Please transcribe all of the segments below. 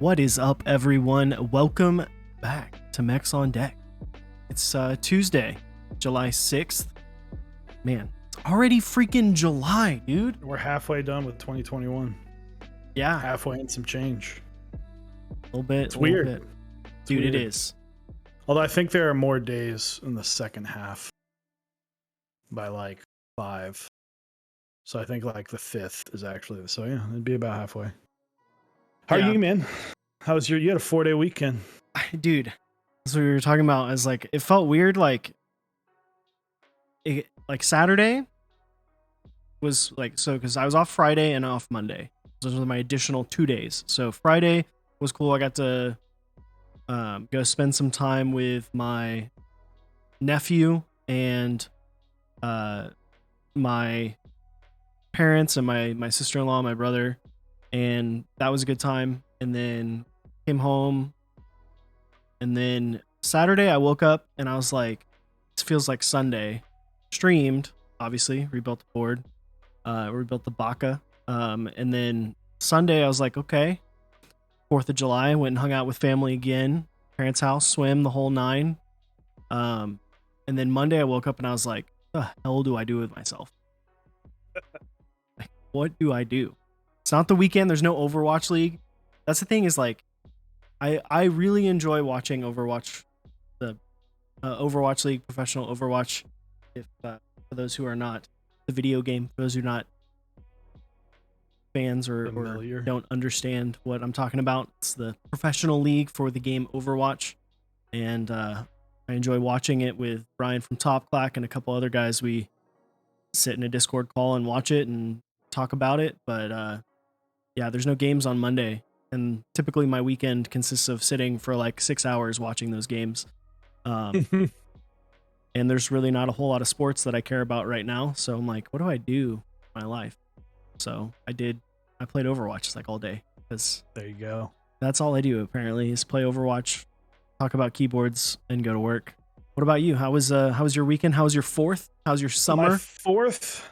What is up, everyone? Welcome back to Mechs on Deck. It's Tuesday, July 6th. Man, it's already freaking July, dude. We're halfway done with 2021. Yeah, Halfway and some change. a little bit. It's weird. Bit. Dude, weird. it is. Although I think there are more days in the second half by like 5. So I think like the 5th is actually. So yeah, it'd be about halfway. How Yeah. are you, man? You had a 4-day weekend. Dude, that's what we were talking about. Is like, it felt weird. Like Saturday was like, so because I was off Friday and off Monday. Those were my additional 2 days. So Friday was cool. I got to go spend some time with my nephew and my parents and my sister-in-law, my brother, and that was a good time. And then came home, and then Saturday I woke up and I was like, this feels like Sunday. Streamed, obviously, rebuilt the board, rebuilt the Baka, and then Sunday I was like, okay, 4th of July, went and hung out with family again, parents' house, swim, the whole nine. And then Monday I woke up and I was like, the hell do I do with myself? Like, what do I do? It's not the weekend. There's no Overwatch League. That's the thing, is like, I really enjoy watching Overwatch, the Overwatch League, professional Overwatch. If for those who are not the video game, for those who are not fans or don't understand what I'm talking about, it's the professional league for the game Overwatch, and I enjoy watching it with Brian from Top Clack and a couple other guys. We sit in a Discord call and watch it and talk about it. But yeah, there's no games on Monday, and typically my weekend consists of sitting for like 6 hours watching those games. And there's really not a whole lot of sports that I care about right now. So I'm like, what do I do in my life? So I played Overwatch like all day, because there you go. That's all I do apparently, is play Overwatch, talk about keyboards, and go to work. What about you? How was your weekend? How was your 4th? How's your summer? My 4th,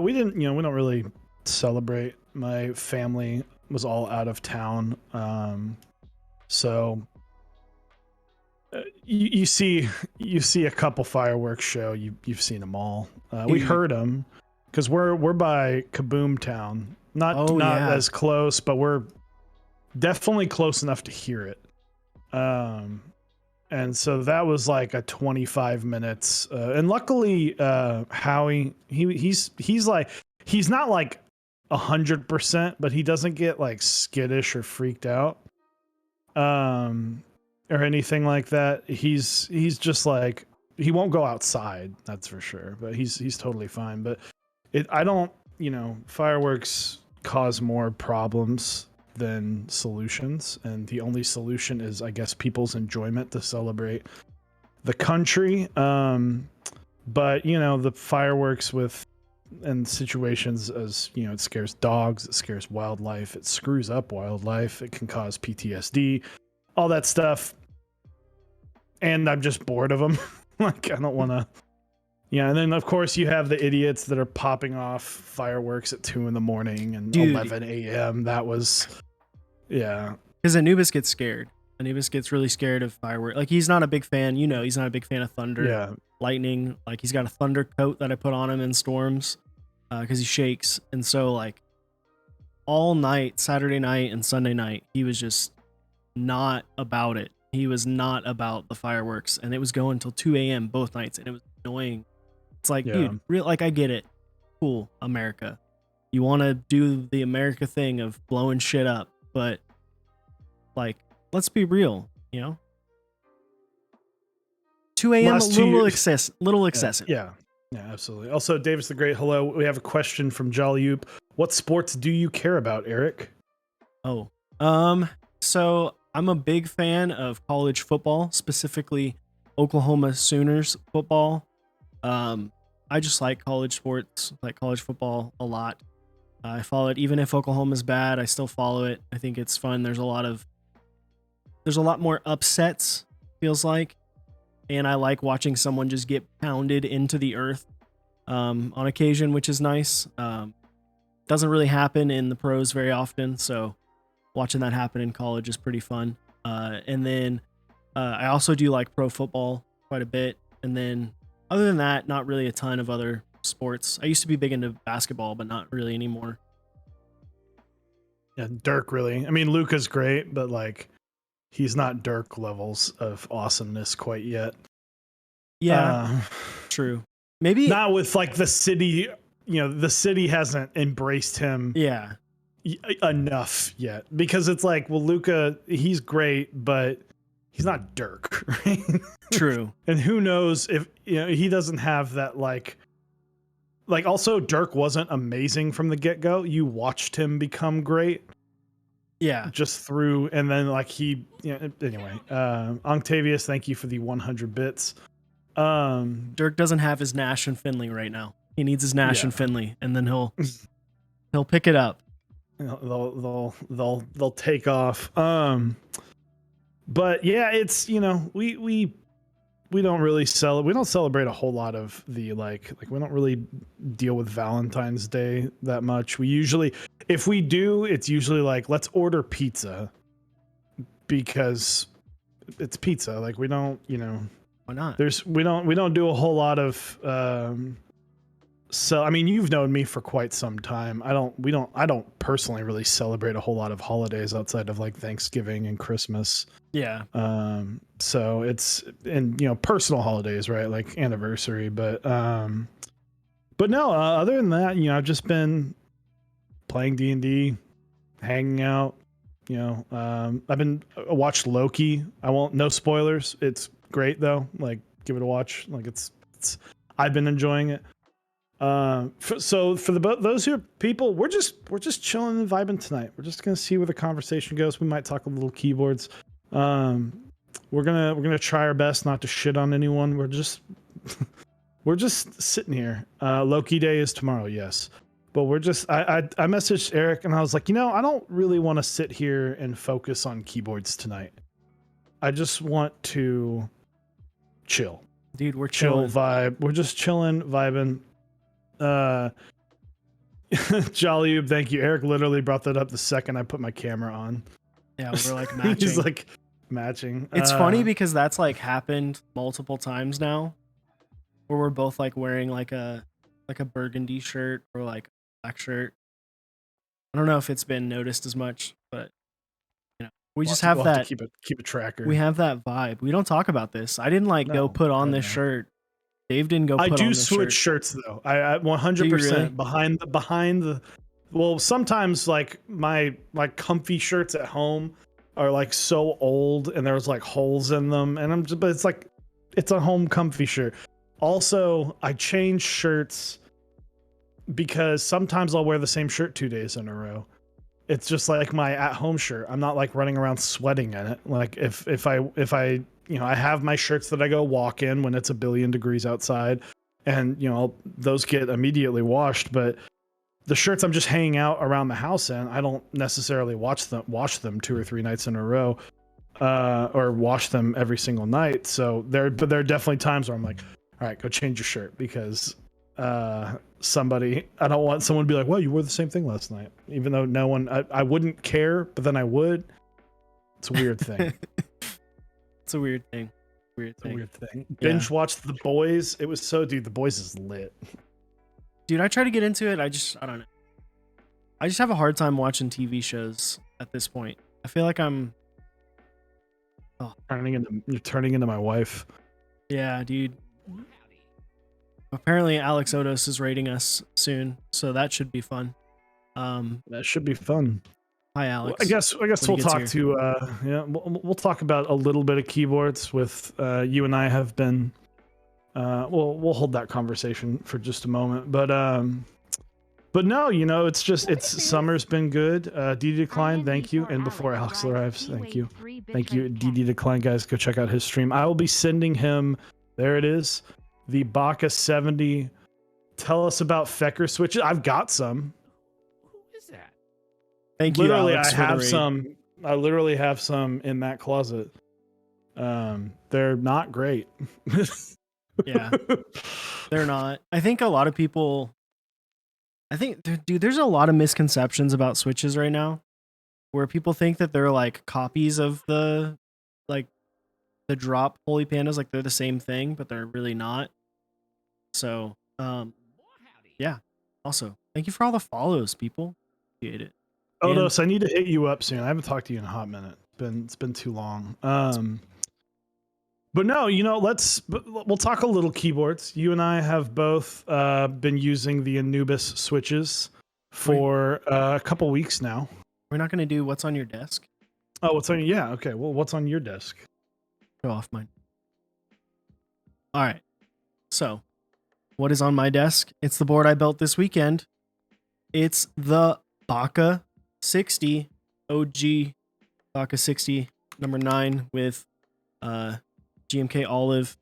we don't really celebrate. My family was all out of town. So you see a couple fireworks show. You've seen them all. We heard them because we're by Kaboom Town. Not as close, but we're definitely close enough to hear it. And so that was like a 25 minutes. And luckily, Howie, he's not like 100%, but he doesn't get like skittish or freaked out. Or anything like that. He's just like, he won't go outside, that's for sure, but he's totally fine. But fireworks cause more problems than solutions, and the only solution is, I guess, people's enjoyment to celebrate the country. But the fireworks and situations, as it scares dogs, it scares wildlife, it screws up wildlife, it can cause PTSD, all that stuff. And I'm just bored of them. Like, I don't want to. Yeah, and then of course you have the idiots that are popping off fireworks at 2 a.m. and 11 a.m. That was, yeah. Because Anubis gets scared. Anubis gets really scared of fireworks. Like, he's not a big fan. He's not a big fan of thunder, lightning. Like, he's got a thunder coat that I put on him in storms, because he shakes. And so, like, all night, Saturday night and Sunday night, he was just not about it. He was not about the fireworks, and it was going until 2 a.m. both nights, and it was annoying. It's like, dude, I get it. Cool, America. You want to do the America thing of blowing shit up, but like, let's be real, 2 a.m. little excessive. Yeah, absolutely. Also, Davis the Great, hello. We have a question from Jolly Oop. What sports do you care about, Eric? So I'm a big fan of college football, specifically Oklahoma Sooners football. I just like college sports, like college football a lot. I follow it, even if Oklahoma's bad, I still follow it. I think it's fun. There's a lot more upsets, feels like, and I like watching someone just get pounded into the earth on occasion, which is nice. Doesn't really happen in the pros very often, so watching that happen in college is pretty fun. And then I also do like pro football quite a bit. And then other than that, not really a ton of other sports. I used to be big into basketball, but not really anymore. Yeah, Dirk really. I mean, Luca's great, but like he's not Dirk levels of awesomeness quite yet. Yeah, true. Maybe not with like the city. The city hasn't embraced him. Yeah, enough yet, because it's like, well, Luca, he's great, but he's not Dirk, right? True. And who knows if he doesn't have that like also Dirk wasn't amazing from the get-go. You watched him become great. Yeah. Just through, and then like he, anyway, Octavius, thank you for the 100 bits. Dirk doesn't have his Nash and Finley right now. He needs his Nash and Finley, and then he'll pick it up. They'll take off. But yeah, it's we don't really celebrate a whole lot of the like we don't really deal with Valentine's Day that much. We usually, if we do, it's usually like, let's order pizza because it's pizza. Like we don't, why not? We don't do a whole lot of so I mean, you've known me for quite some time. I don't personally really celebrate a whole lot of holidays outside of like Thanksgiving and Christmas. Yeah. So it's, and personal holidays, right? Like anniversary, but no, other than that, I've just been playing D&D, hanging out, I watched Loki. No spoilers. It's great though. Like give it a watch. Like it's I've been enjoying it. So for those who are people, we're just chilling and vibing tonight. We're just gonna see where the conversation goes. We might talk a little keyboards. We're gonna try our best not to shit on anyone. We're just sitting here. Loki Day is tomorrow, yes, but I messaged Eric and I was like, I don't really want to sit here and focus on keyboards tonight. I just want to chill, dude. We're chilling. Vibe. We're just chilling, vibing. Jolly, thank you. Eric literally brought that up the second I put my camera on. Yeah, we're like matching. He's like matching. It's funny because that's like happened multiple times now, where we're both like wearing like a burgundy shirt or like a black shirt. I don't know if it's been noticed as much, but we just have that. Keep a tracker. We have that vibe. We don't talk about this. I didn't go put on this shirt. Dave didn't go. I do switch shirts though. I 100% behind the. Well, sometimes like my comfy shirts at home are like so old and there's like holes in them, and but it's like it's a home comfy shirt. Also, I change shirts because sometimes I'll wear the same shirt 2 days in a row. It's just like my at-home shirt. I'm not like running around sweating in it. Like if I I have my shirts that I go walk in when it's 1,000,000,000 degrees outside, and those get immediately washed. But the shirts I'm just hanging out around the house in, I don't necessarily wash them 2 or 3 nights in a row, or wash them every single night. So there are definitely times where I'm like, all right, go change your shirt, because I don't want someone to be like, well, you wore the same thing last night, even though no one, I wouldn't care, but then I would. It's a weird thing. It's a weird thing. Yeah. Binge watched The Boys. It was The Boys is lit. Dude, I try to get into it. I don't know. I just have a hard time watching TV shows at this point. I feel like I'm you're turning into my wife. Yeah, dude. Apparently Alex Odos is rating us soon, so that should be fun. That should be fun. Hi, Alex. Well, I guess we'll talk we'll talk about a little bit of keyboards with you and I have been. We'll hold that conversation for just a moment, but no, it's summer's been good. DD Decline, thank you, and before Alex arrives, thank you, DD Decline, guys, go check out his stream. I will be sending him. There it is, the Baka 70. Tell us about Fecker switches. I've got some. Thank you, literally, Alex, I literally have some in that closet. They're not great. Yeah, they're not. I think a lot of people. Dude, there's a lot of misconceptions about switches right now. where people think that they're like copies of like the drop Holy Pandas, like they're the same thing, but they're really not. So, yeah. Also, thank you for all the follows, people. Appreciate it. Odos, I need to hit you up soon. I haven't talked to you in a hot minute. It's been too long. But no, we'll talk a little keyboards. You and I have both been using the Anubis switches for a couple weeks now. We're not going to do what's on your desk. Oh, what's on? Yeah, okay. Well, what's on your desk? Go off mine. All right. So, what is on my desk? It's the board I built this weekend. It's the Baka 60 OG Baka 60 number 9 with GMK Olive.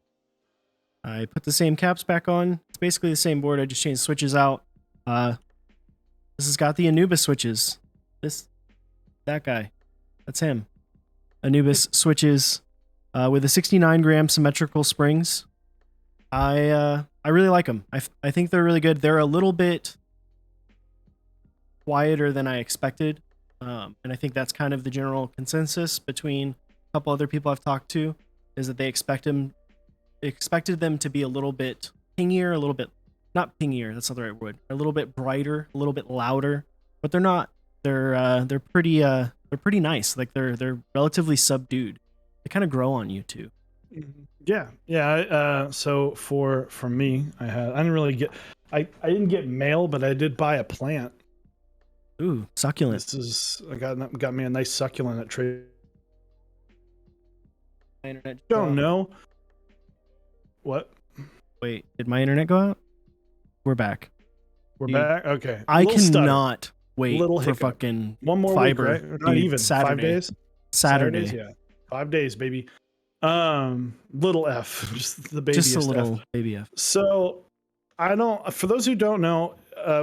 I put the same caps back on. It's basically the same board. I just changed switches out. This has got the Anubis switches. That guy. That's him. Anubis switches with the 69 gram symmetrical springs. I really like them. I think they're really good. They're a little bit quieter than I expected. And I think that's kind of the general consensus between a couple other people I've talked to, is that they expected them to be a little bit pingier, a little bit, not pingier, that's not the right word, a little bit brighter, a little bit louder, but they're not. They're pretty nice. Like they're relatively subdued. They kind of grow on you too. Yeah. So for me, I didn't get mail, but I did buy a plant. Ooh, succulent. I got me a nice succulent at Trade. My internet don't know. What? Wait, did my internet go out? We're back. We're back. Okay. I cannot wait for fucking one more fiber. Week, right? Not even Saturday. 5 days. Saturdays, yeah, 5 days, baby. Little F, just the baby. Just a little F. Baby F. So I don't. For those who don't know,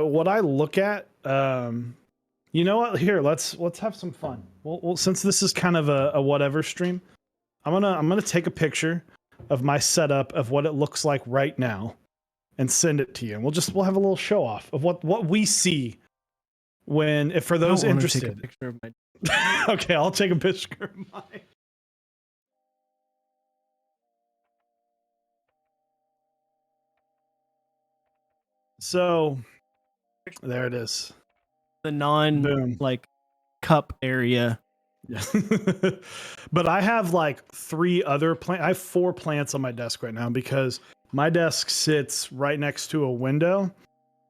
what I look at, you know what? Here, let's have some fun. Well, since this is kind of a whatever stream, I'm gonna take a picture of my setup of what it looks like right now, and send it to you. And we'll have a little show off of what we see if for those interested. Take a picture of my... Okay, I'll take a picture of mine. So there it is. The cup area. Yeah. But I have like 3 other plants. I have 4 plants on my desk right now because my desk sits right next to a window,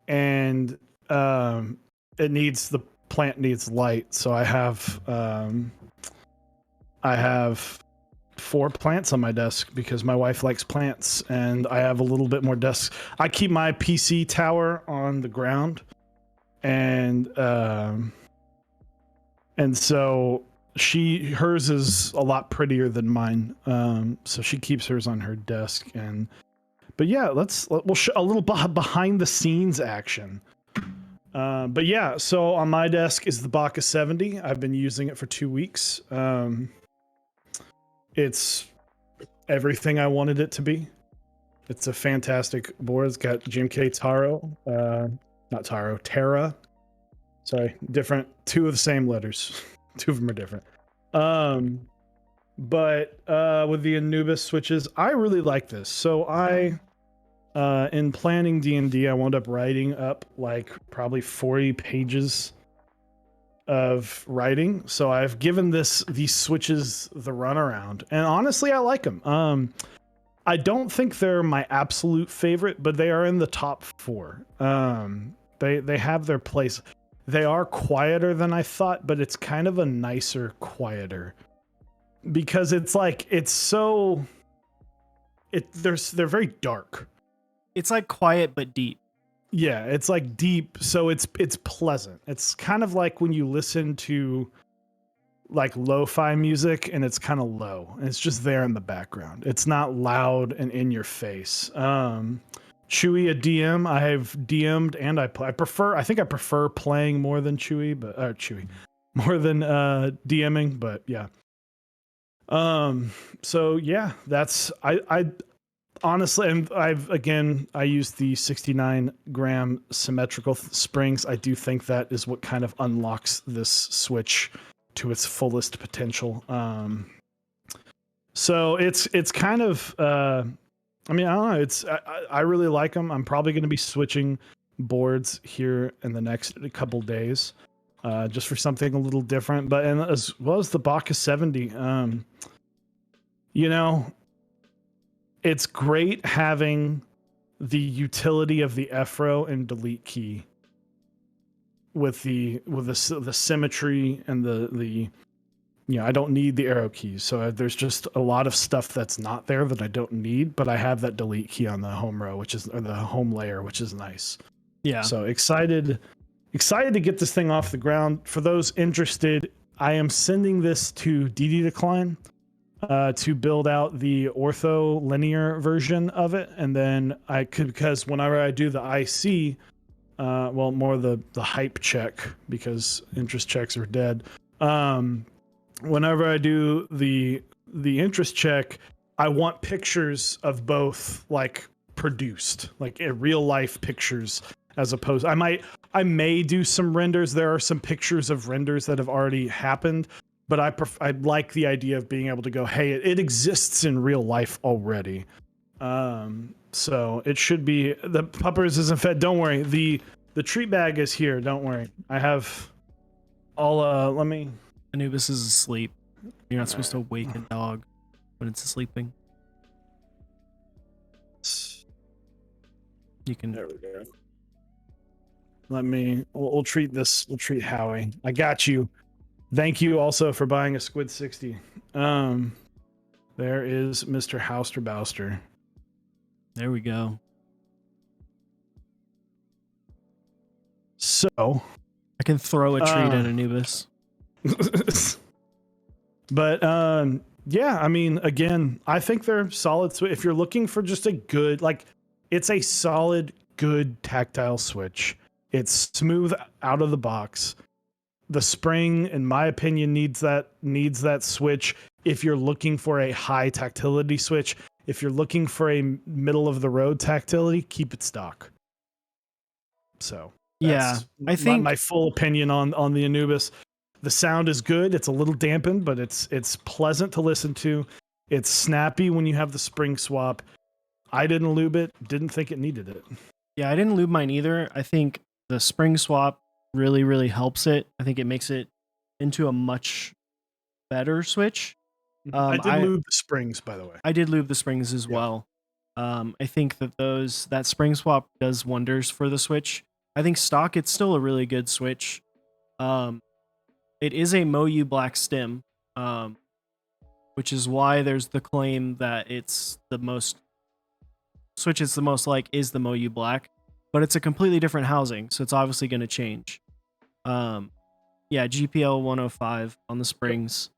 and the plant needs light. So I have 4 plants on my desk because my wife likes plants, and I have a little bit more desk. I keep my PC tower on the ground, and so hers is a lot prettier than mine. So she keeps hers on her desk. But yeah, we'll show a little behind the scenes action. But yeah, so on my desk is the Baka 70. I've been using it for 2 weeks. It's everything I wanted it to be. It's a fantastic board. It's got GMK Terra. Sorry, different. 2 of the same letters. 2 of them are different. But with the Anubis switches, I really like this. So in planning D&D, I wound up writing up like probably 40 pages of writing. So I've given these switches the runaround, and honestly, I like them. I don't think they're my absolute favorite, but they are in the top 4. They have their place. They are quieter than I thought, but it's kind of a nicer quieter, because they're very dark. It's like quiet but deep. Yeah, it's like deep, so it's pleasant. It's kind of like when you listen to like lo-fi music and it's kind of low and it's just there in the background. It's not loud and in your face. Chewy, a DM, I have DM'd and I prefer playing more than more than DMing, but yeah. So yeah, that's I honestly, and I used the 69 gram symmetrical springs. I do think that is what kind of unlocks this switch to its fullest potential. So it's kind of I mean, I don't know. I really like them. I'm probably going to be switching boards here in the next couple days, just for something a little different. But and as well as the Baka 70, you know, it's great having the utility of the F-row and delete key with the symmetry and the I don't need the arrow keys. So there's just a lot of stuff that's not there that I don't need, but I have that delete key on the home row, or the home layer, which is nice. Yeah. So excited to get this thing off the ground. For those interested, I am sending this to DD Decline to build out the ortho linear version of it, and then because whenever I do the IC, more the hype check, because interest checks are dead. Whenever I do the interest check, I want pictures of both, like produced, like real life pictures, as opposed. I may do some renders. There are some pictures of renders that have already happened, but I like the idea of being able to go, hey, it exists in real life already. So it should be, the puppers isn't fed. Don't worry. The treat bag is here. Don't worry. I have all. Let me. Anubis is asleep. You're not supposed to wake a dog when it's sleeping. You can. There we go. We'll treat this. We'll treat Howie. I got you. Thank you also for buying a Squid 60. There is Mr. Houster Bouster. There we go. So I can throw a treat at Anubis. But yeah, I mean, again, I think they're solid. If you're looking for just a good, like, it's a solid, good tactile switch. It's smooth out of the box. The spring, in my opinion, needs that switch. If you're looking for a high tactility switch, if you're looking for a middle of the road tactility, keep it stock. So yeah, I think my full opinion on the Anubis. The sound is good. It's a little dampened, but it's pleasant to listen to. It's snappy when you have the spring swap. I didn't lube it. Didn't think it needed it. Yeah, I didn't lube mine either. I think the spring swap really, really helps it. I think it makes it into a much better switch. I did lube the springs, by the way. I did lube the springs as well. I think that spring swap does wonders for the switch. I think stock, it's still a really good switch. It is a MoU black stem, which is why there's the claim that it's the most switch it's the most like is the MoU black, but it's a completely different housing, so it's obviously going to change. Yeah, GPL 105 on the springs.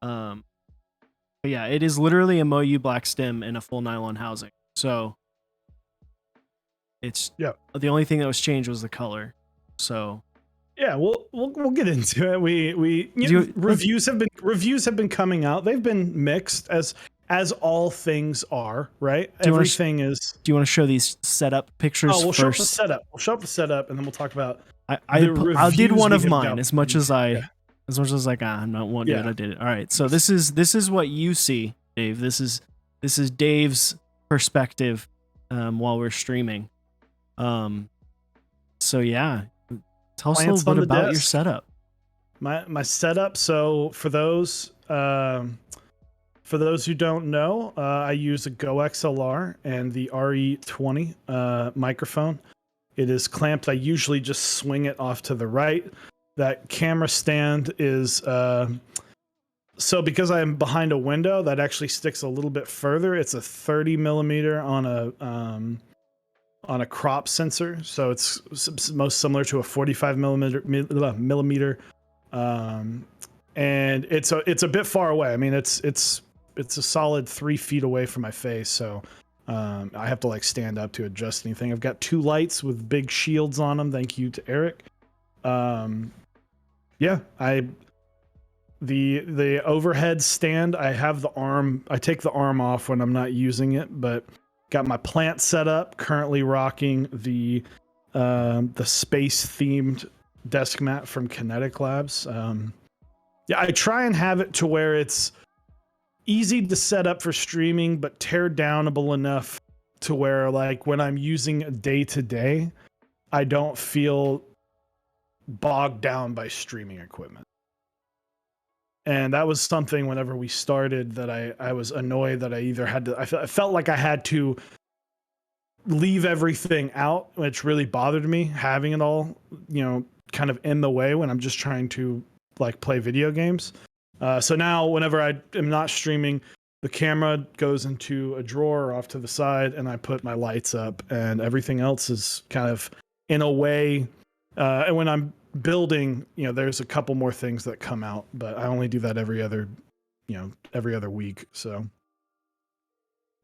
But yeah, it is literally a MoU black stem in a full nylon housing. So it's the only thing that was changed was the color. So yeah, we'll get into it. Reviews have been coming out. They've been mixed as all things are, right? Everything is. Do you want to show these setup pictures? Oh, we'll first? show up the setup. We'll show up the setup, and then we'll talk about. I did one of mine as much as I like. I'm not one. Yeah, I did it. All right. So this is what you see, Dave. This is Dave's perspective while we're streaming. So yeah. Tell us a little bit about your setup. My setup. So for those who don't know, I use a Go XLR and the RE20 microphone. It is clamped. I usually just swing it off to the right. That camera stand is so because I'm behind a window, that actually sticks a little bit further. It's a 30 millimeter on a crop sensor, so it's most similar to a 45 millimeter, and it's a bit far away. I mean, it's a solid 3 feet away from my face, so I have to like stand up to adjust anything. I've got 2 lights with big shields on them. Thank you to Eric. The overhead stand, I have the arm. I take the arm off when I'm not using it, but got my plant set up. Currently rocking the space themed desk mat from Kinetic Labs. Yeah, I try and have it to where it's easy to set up for streaming, but tear downable enough to where, like, when I'm using day to day, I don't feel bogged down by streaming equipment. And that was something whenever we started that I was annoyed that I either had to, I felt like I had to leave everything out, which really bothered me, having it all, kind of in the way when I'm just trying to like play video games. So now whenever I am not streaming, the camera goes into a drawer off to the side and I put my lights up, and everything else is kind of in a way. And when I'm building, there's a couple more things that come out, but I only do that every other week. So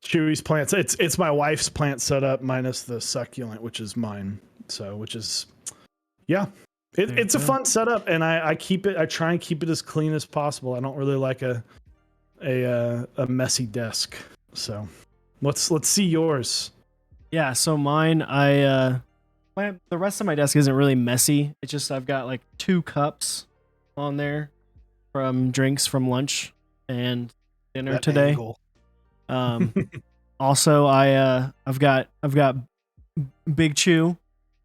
Chewy's plants, it's my wife's plant setup minus the succulent, which is mine. So, which is, yeah, it's a fun setup, and I try and keep it as clean as possible. I don't really like a messy desk. So let's see yours. Yeah, so mine, the rest of my desk isn't really messy. It's just I've got like 2 cups on there from drinks from lunch and dinner That today. angle. Also, I've got Big Chew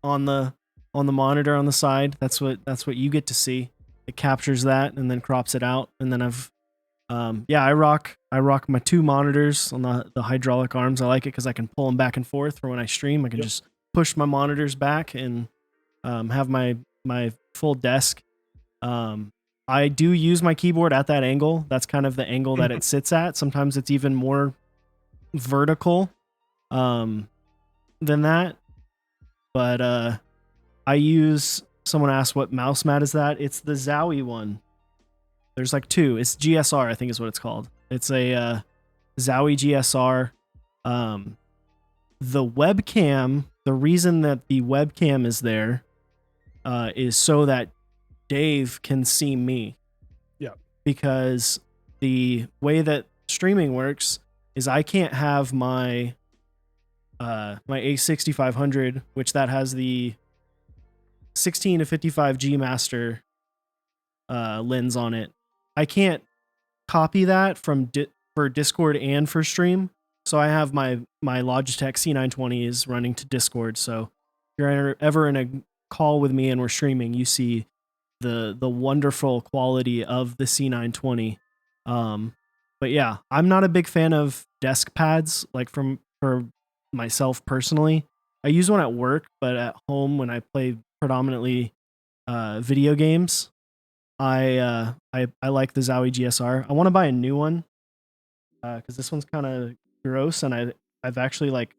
on the monitor on the side. That's what you get to see. It captures that and then crops it out. And then I rock my 2 monitors on the hydraulic arms. I like it because I can pull them back and forth for when I stream. I can just push my monitors back and have my full desk. I do use my keyboard at that angle. That's kind of the angle that it sits at. Sometimes it's even more vertical than that. But I use, someone asked what mouse mat is that? It's the Zowie one. There's like 2. It's GSR, I think is what it's called. It's a Zowie GSR. The webcam, the reason that the webcam is there is so that Dave can see me. Yeah. Because the way that streaming works is I can't have my my A6500, which that has the 16 to 55 G Master lens on it. I can't copy that from for Discord and for stream. So I have my Logitech C920 is running to Discord. So if you're ever in a call with me and we're streaming, you see the wonderful quality of the C920. But yeah, I'm not a big fan of desk pads, like for myself personally. I use one at work, but at home when I play predominantly video games, I like the Zowie GSR. I want to buy a new one because this one's kind of gross, and I've actually like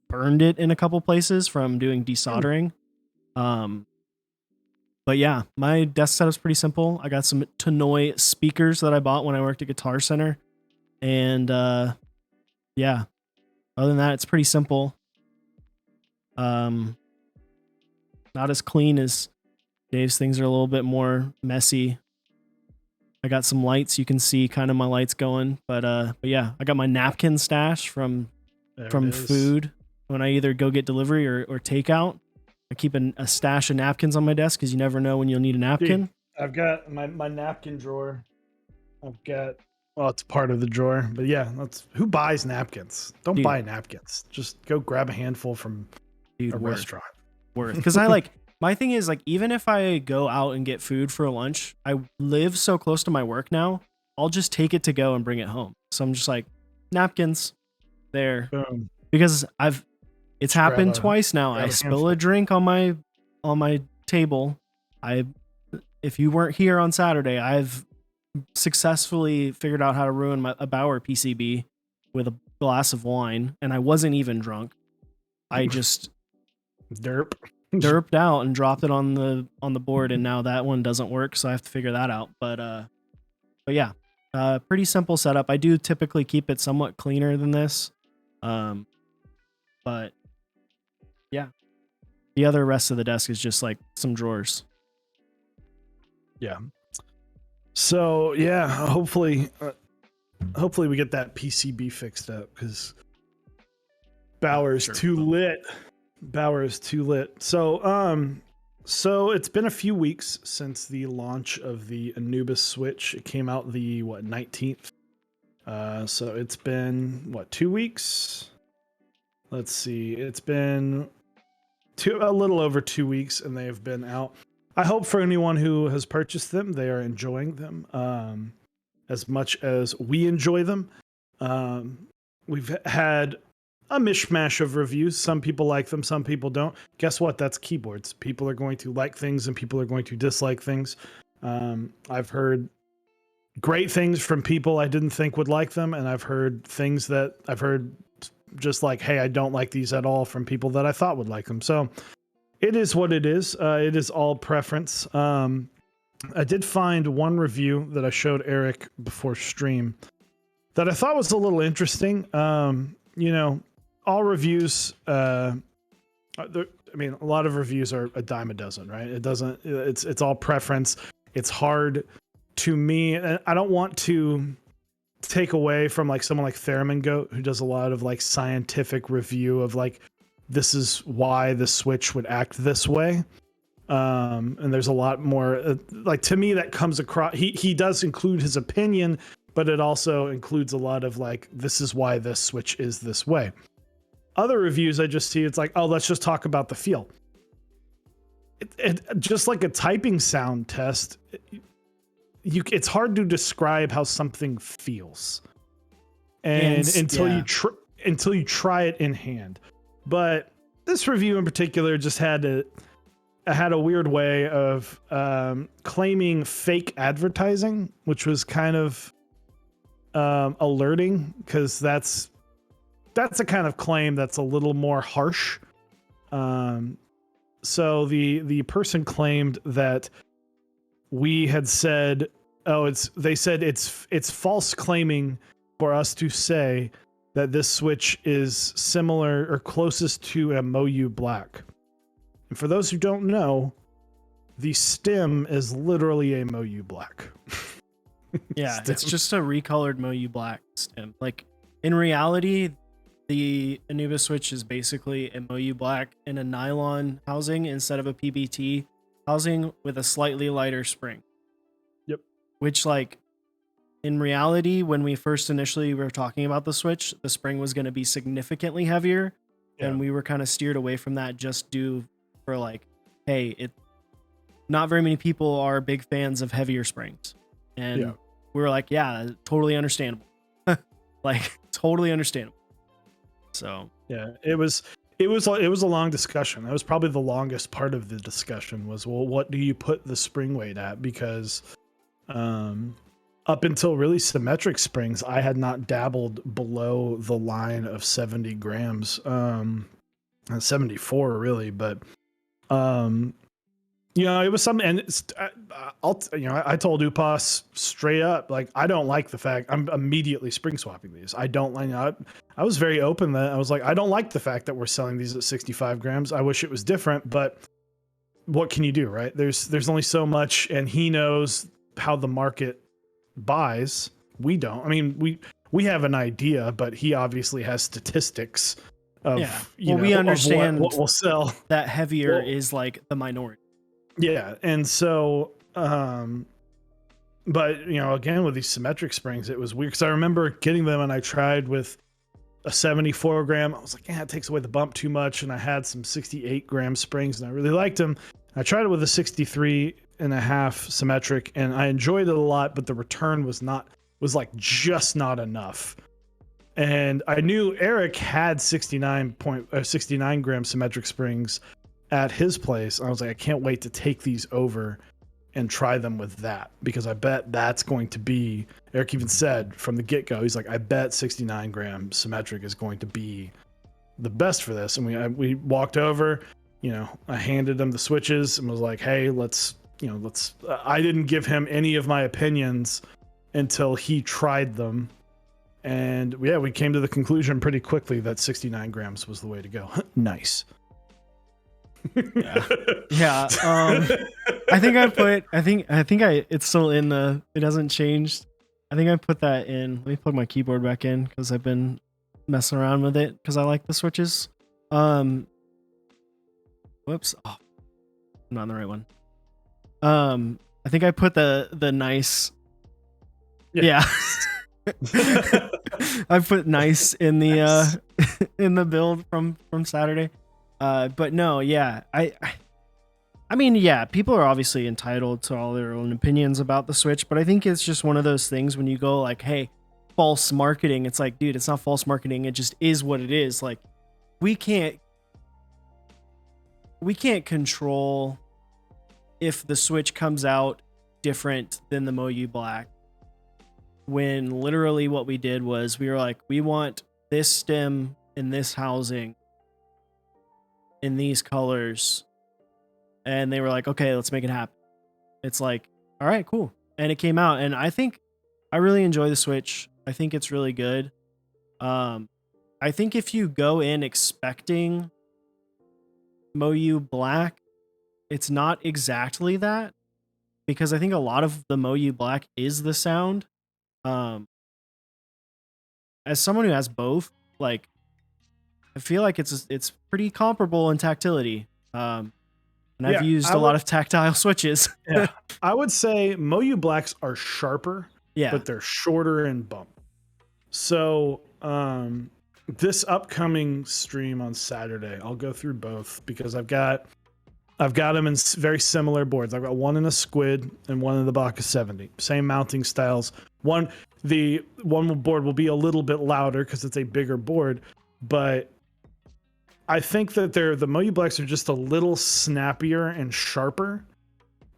burned it in a couple places from doing desoldering. But yeah, my desk setup's pretty simple. I got some Tannoy speakers that I bought when I worked at Guitar Center, and yeah, other than that, it's pretty simple. Not as clean as Dave's. Things are a little bit more messy. I got some lights. You can see kind of my lights going, but yeah, I got my napkin stash from food when I either go get delivery or takeout. I keep a stash of napkins on my desk because you never know when you'll need a napkin. Dude, I've got my napkin drawer. Well, it's part of the drawer, but yeah, who buys napkins? Don't buy napkins. Just go grab a handful from a restaurant. Because my thing is, like, even if I go out and get food for lunch, I live so close to my work now, I'll just take it to go and bring it home. So I'm just like, napkins there. Boom. Because it's happened twice now. I spill a drink on my table. If you weren't here on Saturday, I've successfusly figured out how to ruin a Bauer PCB with a glass of wine, and I wasn't even drunk. I just derped out and dropped it on the board, and now that one doesn't work, so I have to figure that out. But yeah, pretty simple setup. I do typically keep it somewhat cleaner than this, but yeah, the other rest of the desk is just like some drawers. Yeah. So yeah, hopefully we get that PCB fixed up because Bauer is too lit. So So it's been a few weeks since the launch of the Anubis Switch. It came out the 19th. So it's been 2 weeks. Let's see. It's been a little over 2 weeks, and they have been out. I hope for anyone who has purchased them, they are enjoying them as much as we enjoy them. We've had a mishmash of reviews. Some people like them, some people don't. Guess what? That's keyboards. People are going to like things and people are going to dislike things. I've heard great things from people I didn't think would like them, and I've heard things that I've heard just like, hey, I don't like these at all, from people that I thought would like them. So it is what it is. It is all preference. I did find one review that I showed Eric before stream that I thought was a little interesting. All reviews, a lot of reviews are a dime a dozen, right? It's all preference. It's hard to me. And I don't want to take away from like someone like Theremin Goat, who does a lot of like scientific review of like, this is why the Switch would act this way. And there's a lot more like, to me, that comes across. He does include his opinion, but it also includes a lot of like, this is why this Switch is this way. Other reviews I just see, it's like, oh, let's just talk about the feel. It just like a typing sound test. It's hard to describe how something feels, and until you try it in hand. But this review in particular just had a weird way of claiming fake advertising, which was kind of alerting, because that's a kind of claim that's a little more harsh. So the person claimed that we had said, they said it's false claiming for us to say that this Switch is similar or closest to a MoU Black. And for those who don't know, the stem is literally a MoU Black. Yeah, it's just a recolored MoU Black stem. Like, in reality, the Anubis Switch is basically a MoU Black in a nylon housing instead of a PBT housing with a slightly lighter spring. Yep. Which, like, in reality, when we first initially were talking about the Switch, the spring was going to be significantly heavier. Yeah. And we were kind of steered away from that just due for like, hey, not very many people are big fans of heavier springs. And we were like, yeah, totally understandable. Like, totally understandable. So yeah, it was a long discussion. That was probably the longest part of the discussion was, well, what do you put the spring weight at? Because up until really symmetric springs, I had not dabbled below the line of 70 grams, 74 really, but it was something, and I told Upas straight up, like, I don't like the fact I'm immediately spring swapping these. I don't like. I was very open that I was like, I don't like the fact that we're selling these at 65 grams. I wish it was different, but what can you do, right? There's only so much, and he knows how the market buys. We don't. I mean, we have an idea, but he obviously has statistics of we understand what will sell. That heavier is like the minority. Yeah, and so, but again, with these symmetric springs, it was weird because I remember getting them and I tried with a 74 gram. I was like, yeah, it takes away the bump too much, and I had some 68 gram springs and I really liked them. I tried it with a 63.5 symmetric, and I enjoyed it a lot, but the return was like just not enough. And I knew Eric had 69 gram symmetric springs at his place. I was like, I can't wait to take these over and try them with that, because I bet that's going to be, Eric even said from the get-go, he's like, I bet 69 gram symmetric is going to be the best for this. And we walked over, I handed him the switches and was like, hey, let's I didn't give him any of my opinions until he tried them. And we came to the conclusion pretty quickly that 69 grams was the way to go. Nice. Yeah. I think it's still in it hasn't changed. I think I put that in. Let me plug my keyboard back in because I've been messing around with it because I like the switches. Whoops. Oh. I'm not on the right one. I think I put the nice. Yeah. I put nice in the Nice. in the build from Saturday. But no, yeah. I mean, yeah, people are obviously entitled to all their own opinions about the Switch, but I think it's just one of those things when you go like, "Hey, false marketing." It's like, dude, it's not false marketing. It just is what it is. Like we can't control if the Switch comes out different than the MoU Black. When literally what we did was we were like, we want this stem in this housing in these colors. And they were like, okay, let's make it happen. It's like, all right, cool. And it came out. And I think I really enjoy the Switch. I think it's really good. I think if you go in expecting MoU Black, it's not exactly that, because I think a lot of the MoU Black is the sound. As someone who has both, like I feel like it's pretty comparable in tactility. And I've used a lot of tactile switches. Yeah, I would say MoU Blacks are sharper, Yeah. but they're shorter in bump. So this upcoming stream on Saturday, I'll go through both because I've got them in very similar boards. I've got one in a Squid and one in the Baka 70. Same mounting styles. The one board will be a little bit louder because it's a bigger board, but I think that the MoU Blacks are just a little snappier and sharper.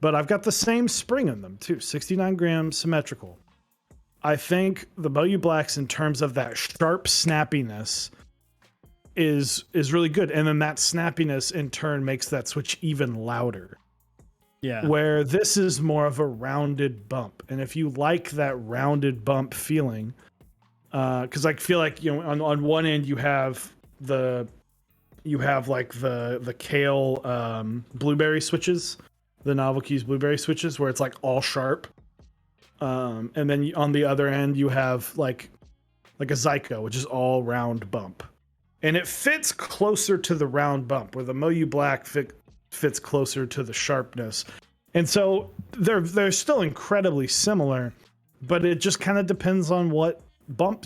But I've got the same spring in them too, 69 gram symmetrical. I think the MoU Blacks, in terms of that sharp snappiness, is really good, and then that snappiness in turn makes that switch even louder. Yeah. Where this is more of a rounded bump, and if you like that rounded bump feeling, because I feel like, you know, on one end you have like the Kale blueberry switches, the Novel Keys blueberry switches, where it's like all sharp. And then on the other end you have like a Zyko, which is all round bump. And it fits closer to the round bump, where the MoU Black fits closer to the sharpness. And so they're still incredibly similar, but it just kind of depends on what bump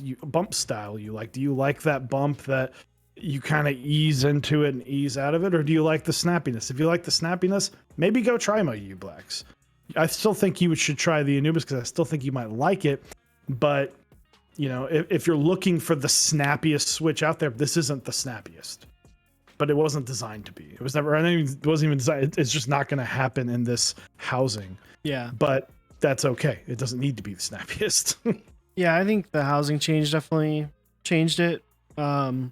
style you like. Do you like that bump that you kind of ease into it and ease out of it, or do you like the snappiness? If you like the snappiness, maybe go try MoU Blacks. I still think you should try the Anubis because I still think you might like it, but you know, if you're looking for the snappiest switch out there, this isn't the snappiest. But it wasn't designed to be. It was never. It wasn't even designed. It's just not going to happen in this housing. Yeah. But that's okay. It doesn't need to be the snappiest. Yeah, I think the housing change definitely changed it. The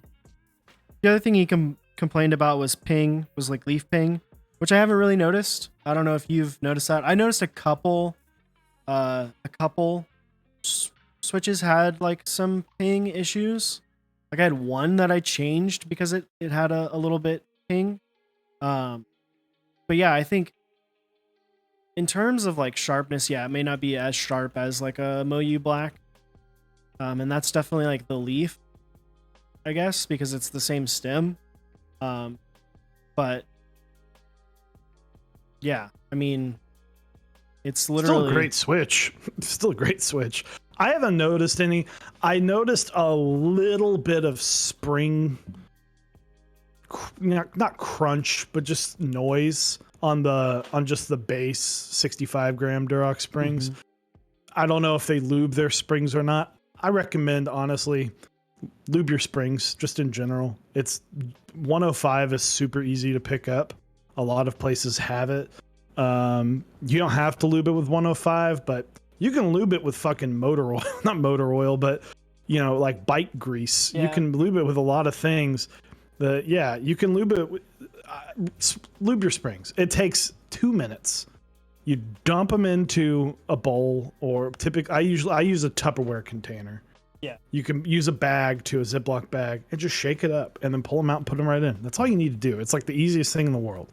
other thing he complained about was ping, was like leaf ping, which I haven't really noticed. I don't know if you've noticed that. I noticed a couple switches had like some ping issues. Like I had one that I changed because it had a little bit ping. But yeah, I think in terms of like sharpness, yeah, it may not be as sharp as like a MoU Black. And that's definitely like the leaf, I guess, because it's the same stem. But yeah, I mean, it's literally still a great switch. Still a great switch. I haven't noticed any. I noticed a little bit of spring, not crunch, but just noise on just the base 65 gram Durox springs. Mm-hmm. I don't know if they lube their springs or not. I recommend, honestly, lube your springs just in general. It's 105 is super easy to pick up. A lot of places have it. You don't have to lube it with 105, but you can lube it with fucking motor oil, not motor oil, but you know, like bike grease. Yeah. You can lube it with a lot of things. You can lube it with, lube your springs. It takes 2 minutes. You dump them into a bowl, or I use a Tupperware container. Yeah. You can use a bag to a Ziploc bag and just shake it up and then pull them out and put them right in. That's all you need to do. It's like the easiest thing in the world.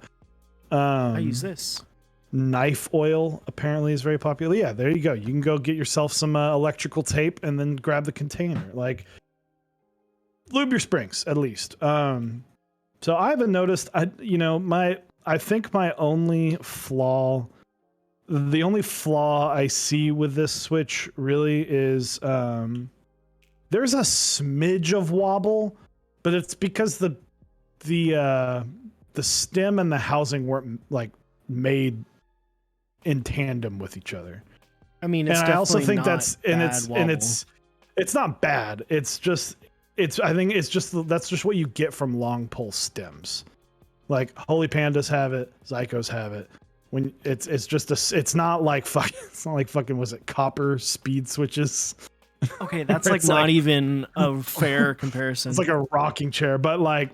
I use this. Knife oil apparently is very popular. Yeah, there you go. You can go get yourself some electrical tape and then grab the container. Like, lube your springs at least. So I haven't noticed. I I think my only flaw, the only flaw I see with this Switch really is there's a smidge of wobble, but it's because the stem and the housing weren't like made in tandem with each other. I mean, And it's I also think not that's and bad wobble. it's not bad. It's just I think it's just that's just what you get from long pole stems. Like Holy Pandas have it, Zycos have it. When it's just it's not like fucking was it copper speed switches? Okay, that's like It's not like- even a fair comparison. It's like a rocking chair, but like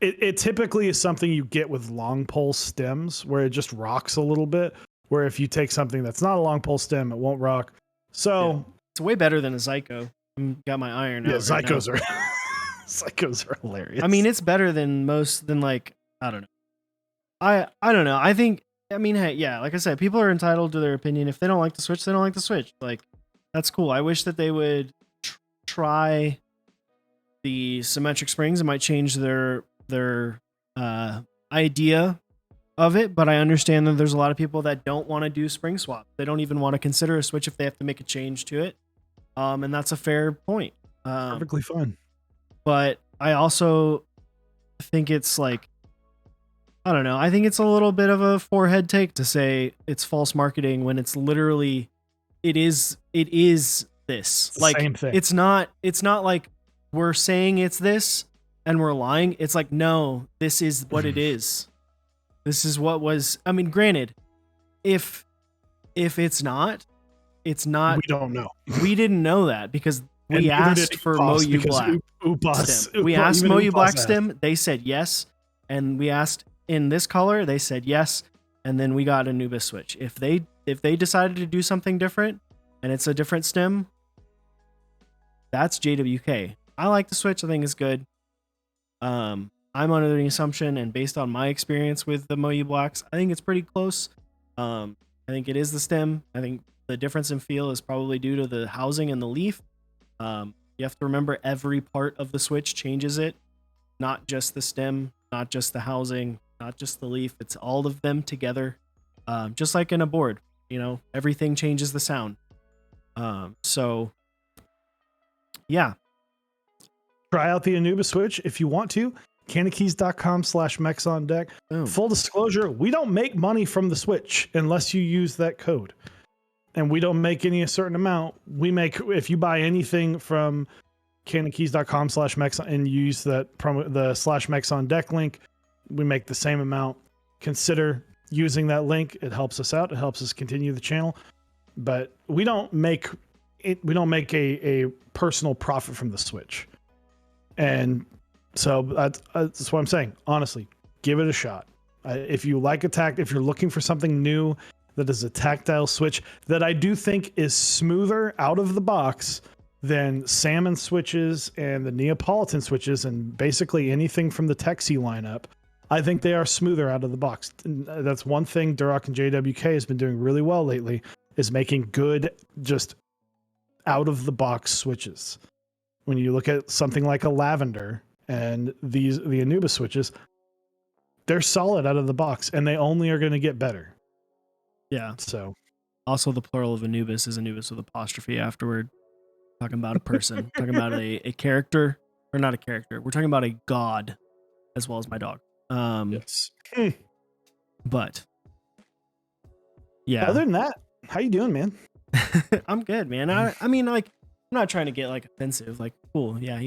it typically is something you get with long pole stems where it just rocks a little bit. Where if you take something that's not a long pole stem, it won't rock. So It's way better than a Zyco. Got my iron out. yeah, right now. Zycos are Zycos are hilarious. I mean, it's better than like I don't know. I don't know. I think hey, yeah, like I said, people are entitled to their opinion. If they don't like the Switch, they don't like the Switch. Like that's cool. I wish that they would try the symmetric springs. It might change their idea of it, but I understand that there's a lot of people that don't want to do spring swap. They don't even want to consider a Switch if they have to make a change to it. And that's a fair point. perfectly fine. But I also think it's like, I don't know. I think it's a little bit of a forehead take to say it's false marketing when it's literally, it is this. It's the Like same thing. it's not like we're saying it's this and we're lying. It's like, no, this is what it is. This is what was, I mean, granted, if it's not, We don't know. we didn't know that because And we neither did asked for Upas Moyu because Black Upas, stem. We asked even Moyu Upas Black asked. stem. They said yes. And we asked in this color. They said yes. And then we got Anubis Switch. If they decided to do something different and it's a different stem, that's JWK. I like the Switch. I think it's good. I'm under the assumption and based on my experience with the Moyu Blacks, I think it's pretty close. I think it is the stem. I think the difference in feel is probably due to the housing and the leaf. You have to remember every part of the Switch changes it, not just the stem, not just the housing, not just the leaf. It's all of them together. Just like in a board, everything changes the sound. So yeah, Try out the Anubis Switch if you want to. Canakeys.com/mexondeck. boom. Full disclosure, we don't make money from the Switch unless you use that code. And we don't make a certain amount. We make, if you buy anything from canakeys.com/mexon and you use that promo, the /mexondeck link, we make the same amount. Consider using that link. It helps us out. It helps us continue the channel. But we don't make it, we don't make a personal profit from the Switch. And so that's what I'm saying. Honestly, give it a shot. If you like if you're looking for something new that is a tactile Switch that I do think is smoother out of the box than Salmon switches and the Neapolitan switches and basically anything from the Texie lineup, I think they are smoother out of the box. And that's one thing Durock and JWK has been doing really well lately, is making good, just out of the box switches. When you look at something like a Lavender and the Anubis switches, they're solid out of the box and they only are going to get better. Yeah. So Also, the plural of Anubis is Anubis with apostrophe afterward. Talking about a person, talking about a character, or not a character. We're talking about a god, as well as my dog. yes. But yeah, Other than that, how you doing, man? I'm good, man. I mean, like, I'm not trying to get like offensive. Like, cool, yeah.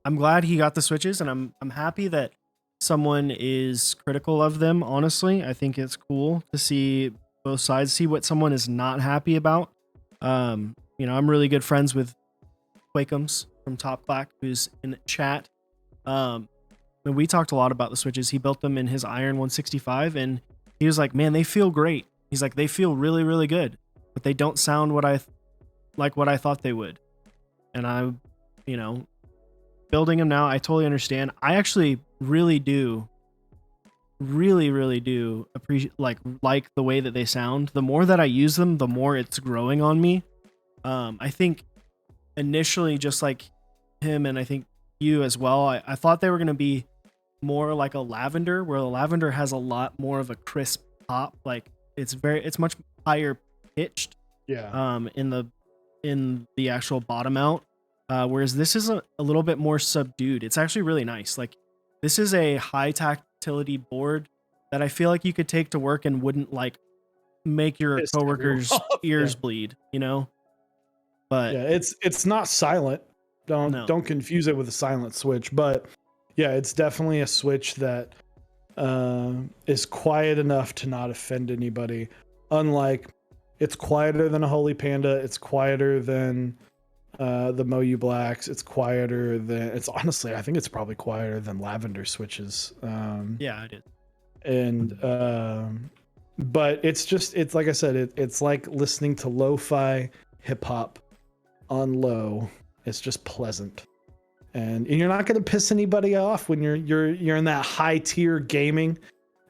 I'm glad he got the switches, and I'm happy that someone is critical of them. Honestly, I think it's cool to see both sides, see what someone is not happy about. I'm really good friends with Quakums from Top Black, who's in chat. And we talked a lot about the switches. He built them in his Iron 165, and he was like, "Man, they feel great." He's like, "They feel really, really good, but they don't sound what I thought they would." And I, building them now, I totally understand. I actually really do appreciate like the way that they sound. The more that I use them, the more it's growing on me. I think initially, just like him and I think you as well, I thought they were going to be more like a lavender, where the lavender has a lot more of a crisp pop. Like it's much higher pitched Yeah. In the actual bottom out. Whereas this is a little bit more subdued. It's actually really nice. Like this is a high tactility board that I feel like you could take to work and wouldn't like make your Piss everyone coworkers off. ears Yeah. bleed, you know? But Yeah, it's not silent. no. Don't confuse it with a silent switch, but yeah, it's definitely a switch that is quiet enough to not offend anybody. Unlike, it's quieter than a Holy Panda. It's quieter than the Moyu Blacks. It's quieter than. It's honestly, I think it's probably quieter than Lavender switches. Yeah, it is. And but it's like I said, it's like listening to lo-fi hip hop on low. It's just pleasant. And you're not going to piss anybody off when you're in that high tier gaming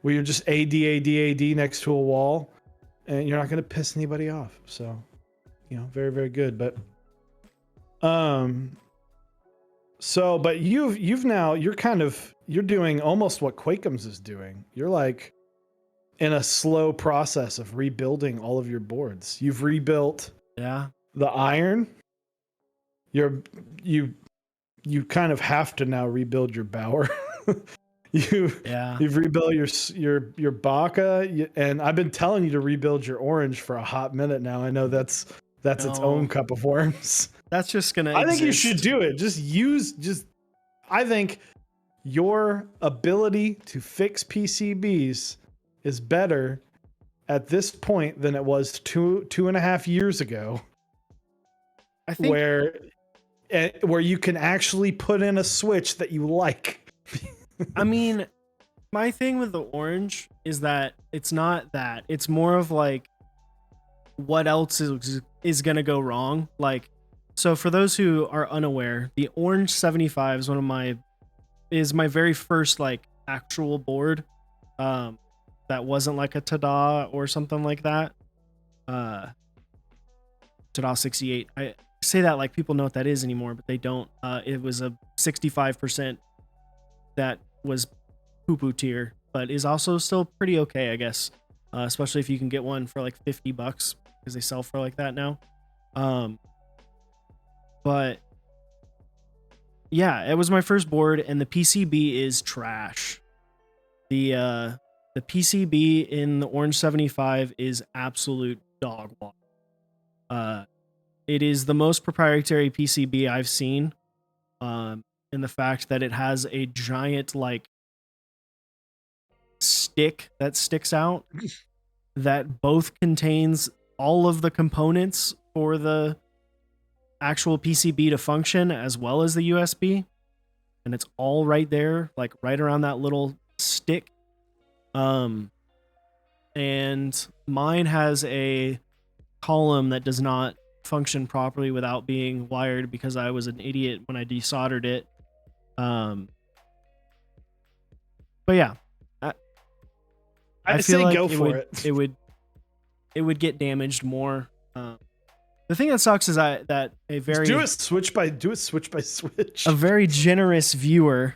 where you're just AD next to a wall, and you're not going to piss anybody off. So, very, very good. But but you're doing almost what Quakeums is doing. You're like in a slow process of rebuilding all of your boards. You've rebuilt Yeah. the iron. You kind of have to now rebuild your Bower. Yeah. You've rebuilt your Baka, and I've been telling you to rebuild your orange for a hot minute now. I know that's its own No. cup of worms. That's just gonna I think you exist. should do it. I think your ability to fix PCBs is better at this point than it was 2.5 years ago, I think where you can actually put in a switch that you like. I mean, my thing with the orange is that it's not that. It's more of like what else is going to go wrong. Like, so for those who are unaware, the Orange 75 is my very first like actual board. That wasn't like a Tada or something like that. Tada 68. I say that like people know what that is anymore, but they don't. It was a 65% that was poo-poo tier, but is also still pretty okay, I guess. Especially if you can get one for like $50 because they sell for like that now. But yeah, it was my first board, and the PCB is trash. The PCB in the Orange 75 is absolute dog water. It is the most proprietary PCB I've seen. In the fact that it has a giant like stick that sticks out that both contains all of the components for the actual PCB to function as well as the USB, and it's all right there, like right around that little stick. And mine has a column that does not function properly without being wired because I was an idiot when I desoldered it. But yeah, I feel say like go for it. It would get damaged more. The thing that sucks is that a very do it switch by switch. A very generous viewer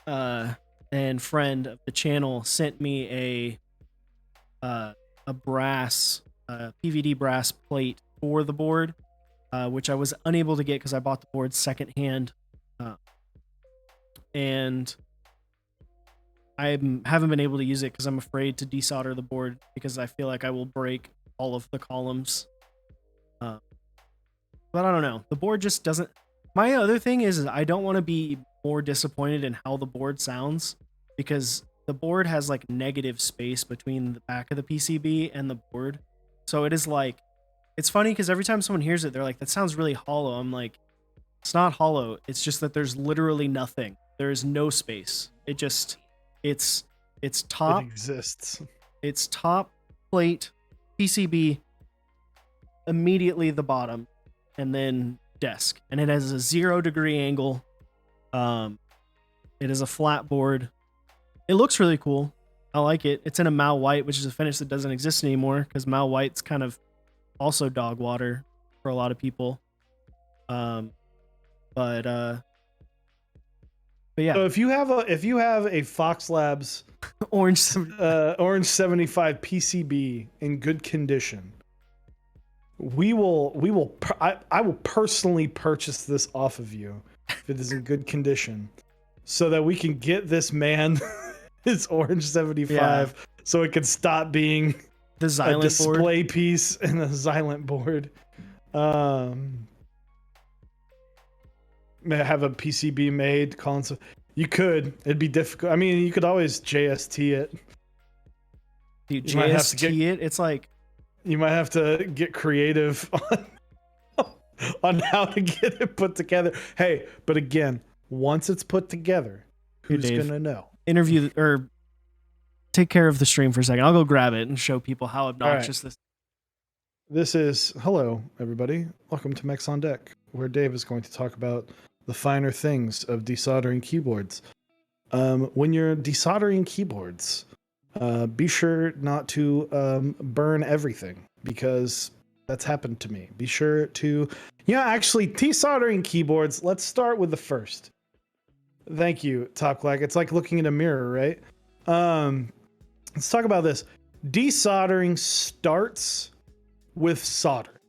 and friend of the channel sent me a brass PVD brass plate for the board, which I was unable to get because I bought the board secondhand, and I haven't been able to use it because I'm afraid to desolder the board because I feel like I will break all of the columns. But I don't know. The board just doesn't. My other thing is I don't want to be more disappointed in how the board sounds because the board has like negative space between the back of the PCB and the board. So it is like, it's funny because every time someone hears it, they're like, that sounds really hollow. I'm like, it's not hollow. It's just that there's literally nothing. There is no space. It's top. It exists. It's top plate, PCB, immediately the bottom, and then desk. And it has a 0-degree angle. It is a flat board. It looks really cool. I like it. It's in a Mal White, which is a finish that doesn't exist anymore because Mal White's kind of also dog water for a lot of people. But But yeah, So if you have a Fox Labs Orange. Orange 75 PCB in good condition, I will personally purchase this off of you if it is in good condition, so that we can get this man his Orange 75, so it can stop being The a Xylent display board. piece and a Xylent board. May I have a PCB made console? You could. It'd be difficult. I mean, you could always JST it. Dude, You might have to JST it. It's like, You might have to get creative on how to get it put together. Hey, but again, once it's put together, who's Dave, gonna know? interview or take care of the stream for a second. I'll go grab it and show people how obnoxious this. This is hello, everybody. Welcome to Mechs on Deck, where Dave is going to talk about the finer things of desoldering keyboards. When you're desoldering keyboards, be sure not to burn everything, because that's happened to me. Be sure to, actually, desoldering keyboards. Let's start with the first. Thank you, Top Clack. It's like looking in a mirror, right? Let's talk about this. Desoldering starts with solder.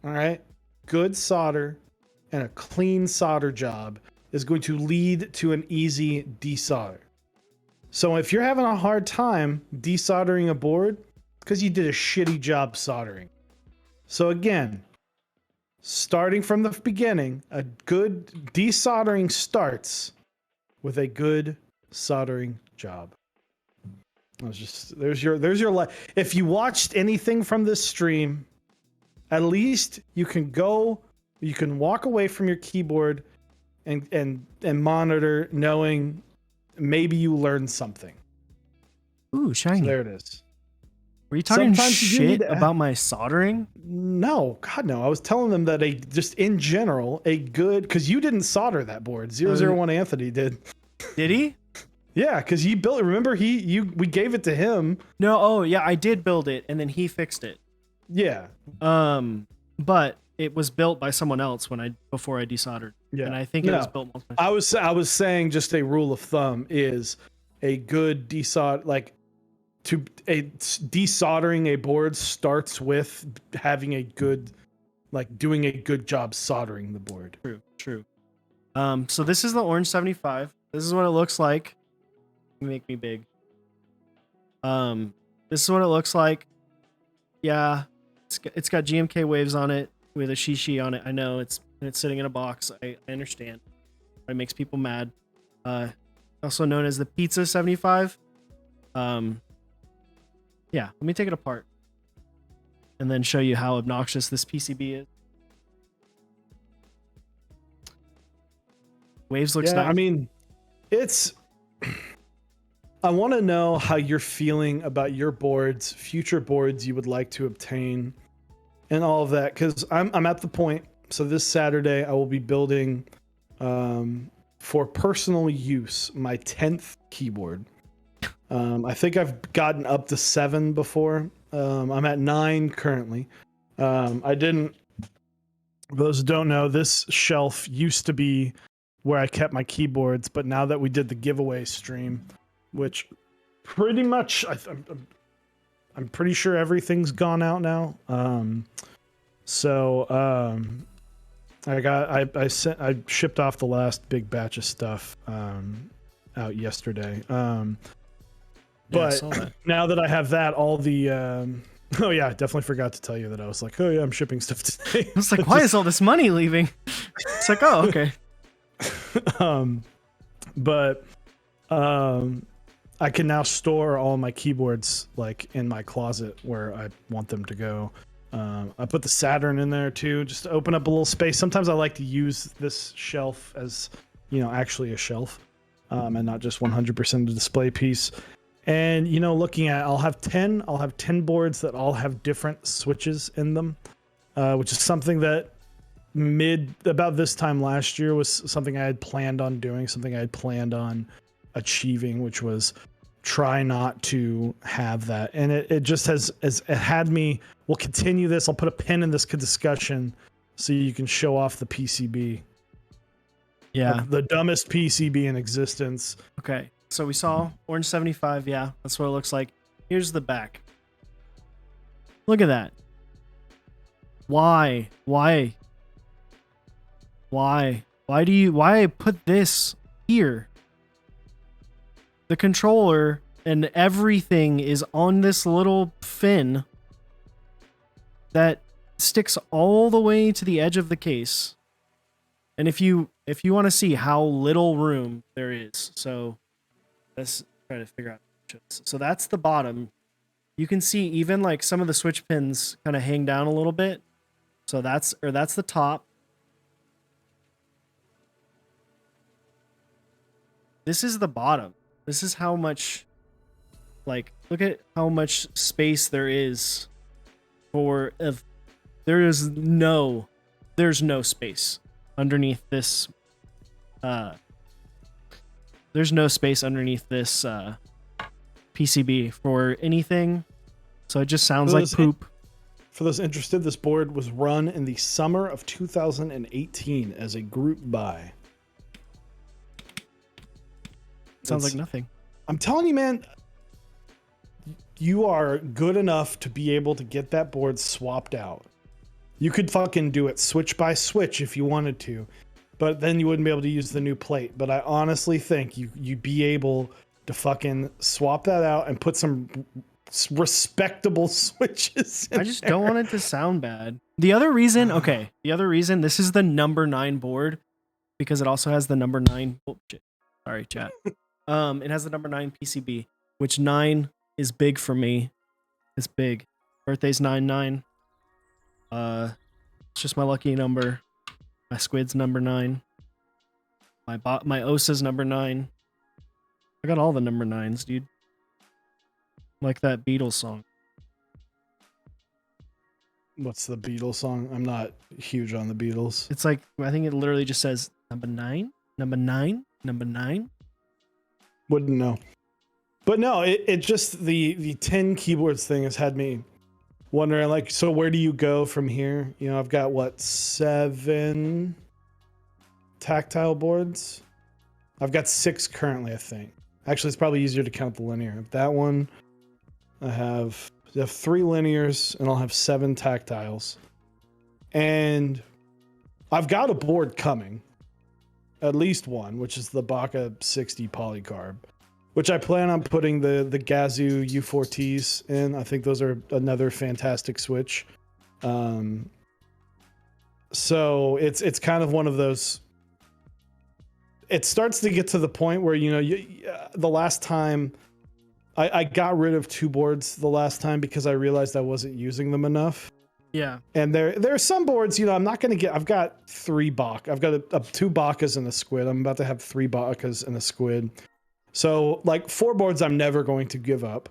All right, good solder and a clean solder job is going to lead to an easy desolder. So if you're having a hard time desoldering a board, it's because you did a shitty job soldering. So again, starting from the beginning, a good desoldering starts with a good soldering job. There's your life. If you watched anything from this stream, at least you can walk away from your keyboard and monitor, knowing maybe you learned something. Ooh, shiny. So there it is. Were you talking Sometimes you shit need to- about my soldering? No, God, no. I was telling them that just in general, because you didn't solder that board. 001 Anthony did. Did he? Yeah, because he built it. Remember, we gave it to him. No. Oh, yeah. I did build it, and then he fixed it. Yeah. But it was built by someone else before I desoldered. Yeah. And I think it was built multiple times. I was saying, just a rule of thumb is a good desoldering a board starts with having a good, doing a good job soldering the board. True. So this is the Orange 75. This is what it looks like. Make me big. This is what it looks like. Yeah, it's got GMK waves on it with a shishi on it. I know it's sitting in a box. I understand. It makes people mad. Also known as the Pizza 75. Yeah, let me take it apart and then show you how obnoxious this PCB is. Waves looks nice. I mean, I want to know how you're feeling about your boards, future boards you would like to obtain, and all of that, because I'm at the point. So this Saturday I will be building, for personal use, my 10th keyboard. I think I've gotten up to 7 before. I'm at 9 currently. For those who don't know, this shelf used to be where I kept my keyboards, but now that we did the giveaway stream, which pretty much I'm pretty sure everything's gone out now. I shipped off the last big batch of stuff out yesterday. But now that I have that, all the oh yeah, I definitely forgot to tell you that I was like, oh yeah, I'm shipping stuff today. I was like, why is all this money leaving? It's like, oh, okay. I can now store all my keyboards in my closet where I want them to go. I put the Saturn in there too, just to open up a little space. Sometimes I like to use this shelf as, actually a shelf, and not just 100% a display piece. And, looking at, I'll have 10 boards that all have different switches in them, which is something that about this time last year was something I had planned on doing, something I had planned on achieving, which was try not to have that. And it just it had me. We'll continue this. I'll put a pin in this discussion so you can show off the PCB. Yeah. The dumbest PCB in existence. Okay. So we saw Orange 75. Yeah, that's what it looks like. Here's the back. Look at that. Why? Why? Why? Why put this here? The controller and everything is on this little fin that sticks all the way to the edge of the case. And if you want to see how little room there is, so let's try to figure out. So that's the bottom. You can see even like some of the switch pins kind of hang down a little bit. So that's the top. This is the bottom. This is how much, like, look at how much space there is for, if there's no space underneath this, there's no space underneath this, PCB for anything. So it just sounds like poop. For those interested, this board was run in the summer of 2018 as a group buy. Sounds like nothing. I'm telling you, man, you are good enough to be able to get that board swapped out. You could fucking do it switch by switch if you wanted to, but then you wouldn't be able to use the new plate. But I honestly think you'd be able to fucking swap that out and put some respectable switches in I just there. don't want it to sound bad. The other reason, this is the number 9 board because it also has the number 9. Oh, shit. Sorry, chat. It has the number 9 PCB, which 9 is big for me. It's big. Birthday's 9/9. It's just my lucky number. My squid's number 9. My Osa's number 9. I got all the number 9s, dude. Like that Beatles song. What's the Beatles song? I'm not huge on the Beatles. It's like, I think it literally just says number 9, number 9, number 9. Wouldn't know. But no, it just the 10 keyboards thing has had me wondering, like, so where do you go from here? You know, I've got what, 7 tactile boards? I've got 6 currently, I think. Actually, it's probably easier to count the linear. That one, I have 3 linears, and I'll have 7 tactiles. And I've got a board coming. At least one, which is the Baka 60 polycarb, which I plan on putting the Gazoo U4Ts in. I think those are another fantastic switch. So it's kind of one of those. It starts to get to the point where, you know, the last time I got rid of 2 boards the last time because I realized I wasn't using them enough. Yeah. And there are some boards, you know, I'm not going to get, I've got 3 Baka. I've got 2 Bakas and a squid. I'm about to have 3 Bakas and a squid. So like 4 boards I'm never going to give up.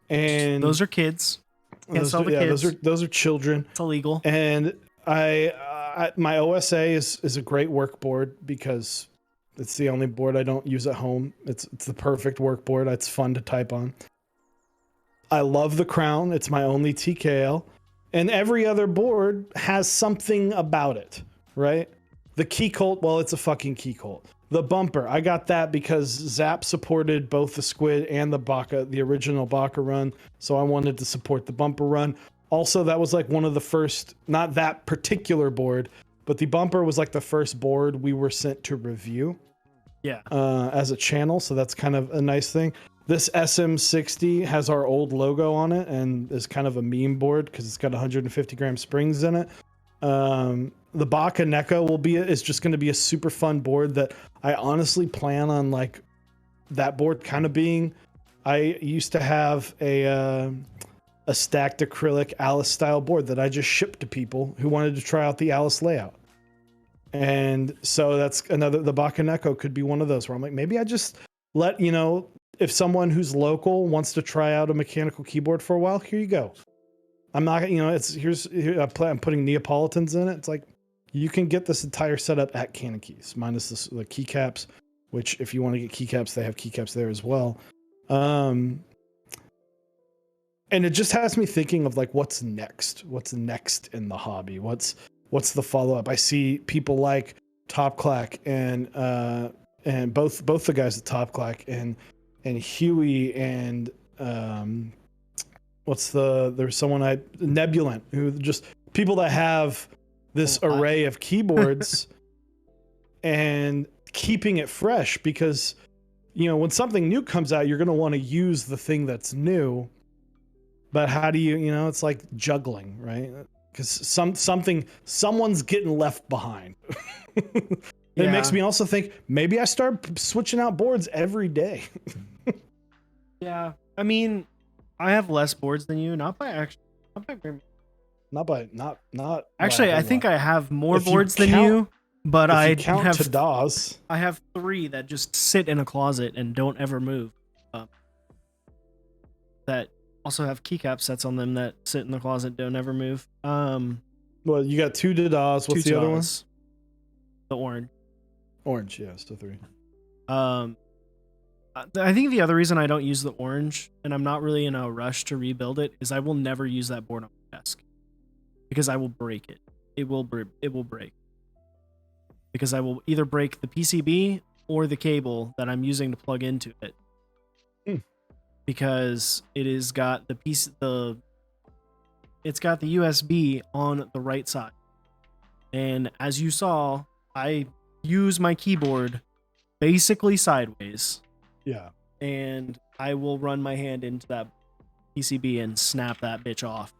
And those are kids. Can't sell the kids. Those are children. It's illegal. And my OSA is a great work board because it's the only board I don't use at home. It's the perfect work board. It's fun to type on. I love the Crown. It's my only TKL. And every other board has something about it, right? The Key Colt, well, it's a fucking Key Colt. The bumper, I got that because Zap supported both the Squid and the Baka, the original Baka run. So I wanted to support the bumper run. Also, that was like one of the first, not that particular board, but the bumper was like the first board we were sent to review. Yeah. As a channel. So that's kind of a nice thing. This SM60 has our old logo on it and is kind of a meme board because it's got 150 gram springs in it. The Baka Neko is just going to be a super fun board that I honestly plan on, like, that board kind of being. I used to have a stacked acrylic Alice style board that I just shipped to people who wanted to try out the Alice layout. And so that's another, the Baka Neko could be one of those where I'm like, maybe I just let, you know, if someone who's local wants to try out a mechanical keyboard for a while, here you go. I'm not, you know, I'm putting Neapolitans in it. It's like, you can get this entire setup at Canon Keys, minus the keycaps, which if you want to get keycaps, they have keycaps there as well. And it just has me thinking of like, what's next? What's next in the hobby? What's the follow-up? I see people like Top Clack and both the guys at Top Clack and Huey and there's someone Nebulant, who just people that have this array of keyboards and keeping it fresh, because when something new comes out, you're going to want to use the thing that's new, but how do you it's like juggling, right? Because someone's getting left behind. It makes me also think maybe I start switching out boards every day. Yeah, I mean, I have less boards than you, not by very not actually. I think I have more boards than count, you, but I have DAWs. I have 3 that just sit in a closet and don't ever move. That also have keycap sets on them that sit in the closet, don't ever move. Well, you got 2 DAWs. What's the other one? The orange. Orange, yeah, so 3. I think the other reason I don't use the orange, and I'm not really in a rush to rebuild it, is I will never use that board on my desk because I will break it. It will break because I will either break the PCB or the cable that I'm using to plug into it, because it has got it's got the USB on the right side, and as you saw, I use my keyboard basically sideways. Yeah. And I will run my hand into that PCB and snap that bitch off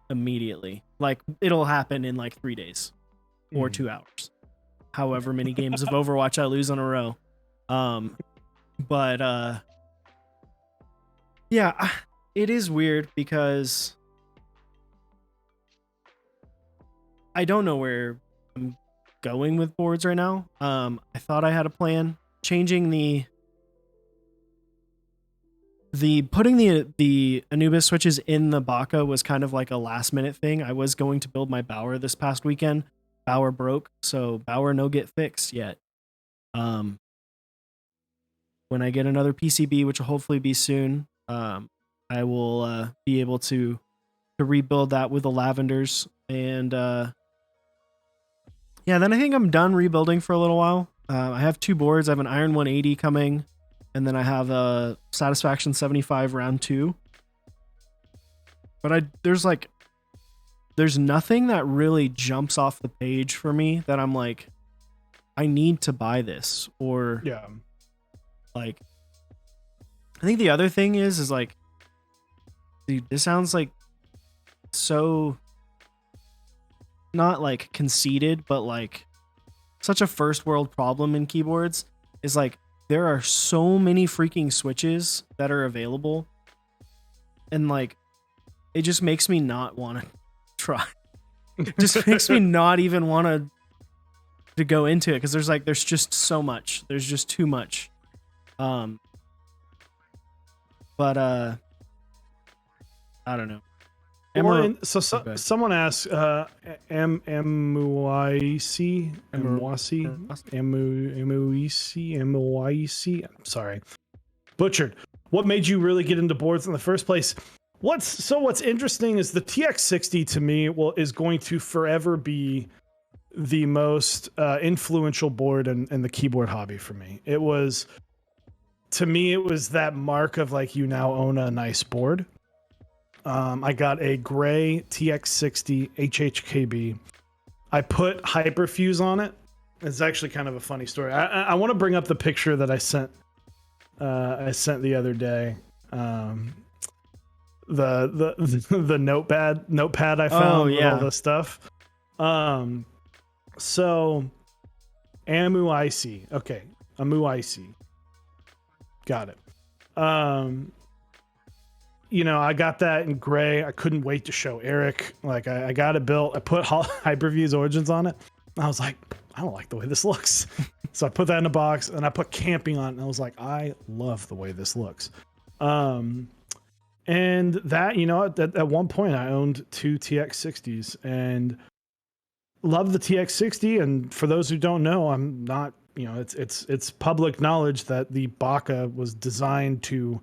immediately. Like, it'll happen in like 3 days or 2 hours. However many games of Overwatch I lose in a row. Yeah, it is weird because I don't know where I'm going with boards right now. I thought I had a plan. Changing putting the Anubis switches in the Baka was kind of like a last minute thing. I was going to build my Bower this past weekend. Bower broke, so Bower no get fixed yet. When I get another PCB, which will hopefully be soon, I will be able to rebuild that with the Lavenders, and then I think I'm done rebuilding for a little while. I have 2 boards. I have an Iron 180 coming, and then I have a Satisfaction 75 round 2. But there's nothing that really jumps off the page for me that I'm like, I need to buy this. Or like, I think the other thing is like, dude, this sounds like so not like conceited, but like such a first world problem in keyboards is like, there are so many freaking switches that are available, and like, it just makes me not want to try. It just makes me not even want to go into it, because there's just so much. There's just too much. But I don't know. Someone asked, Muisi. I'm sorry, butchered. What made you really get into boards in the first place? What's interesting is the TX60 to me is going to forever be the most influential board in the keyboard hobby for me. It was that mark of like, you now own a nice board. I got a gray TX60 HHKB. I put Hyperfuse on it. It's actually kind of a funny story. I want to bring up the picture that I sent the other day. The notepad I found with all the stuff. So Amu IC. Okay, Amu IC. Got it. I got that in gray. I couldn't wait to show Eric. Like, I got it built. I put Hyperfuse Origins on it. I was like, I don't like the way this looks. So I put that in a box, and I put Camping on it, and I was like, I love the way this looks. And that, at one point I owned 2 TX60s and love the TX60. And for those who don't know, I'm not, it's public knowledge that the Baka was designed to,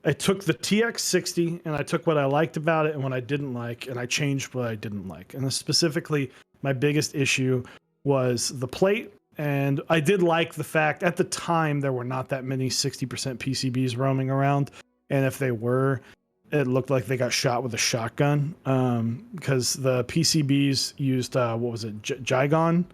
I took the TX60 and I took what I liked about it and what I didn't like, and I changed what I didn't like. And specifically, my biggest issue was the plate. And I did like the fact at the time there were not that many 60% PCBs roaming around. And if they were, it looked like they got shot with a shotgun, because the PCBs used, what was it, Gigon?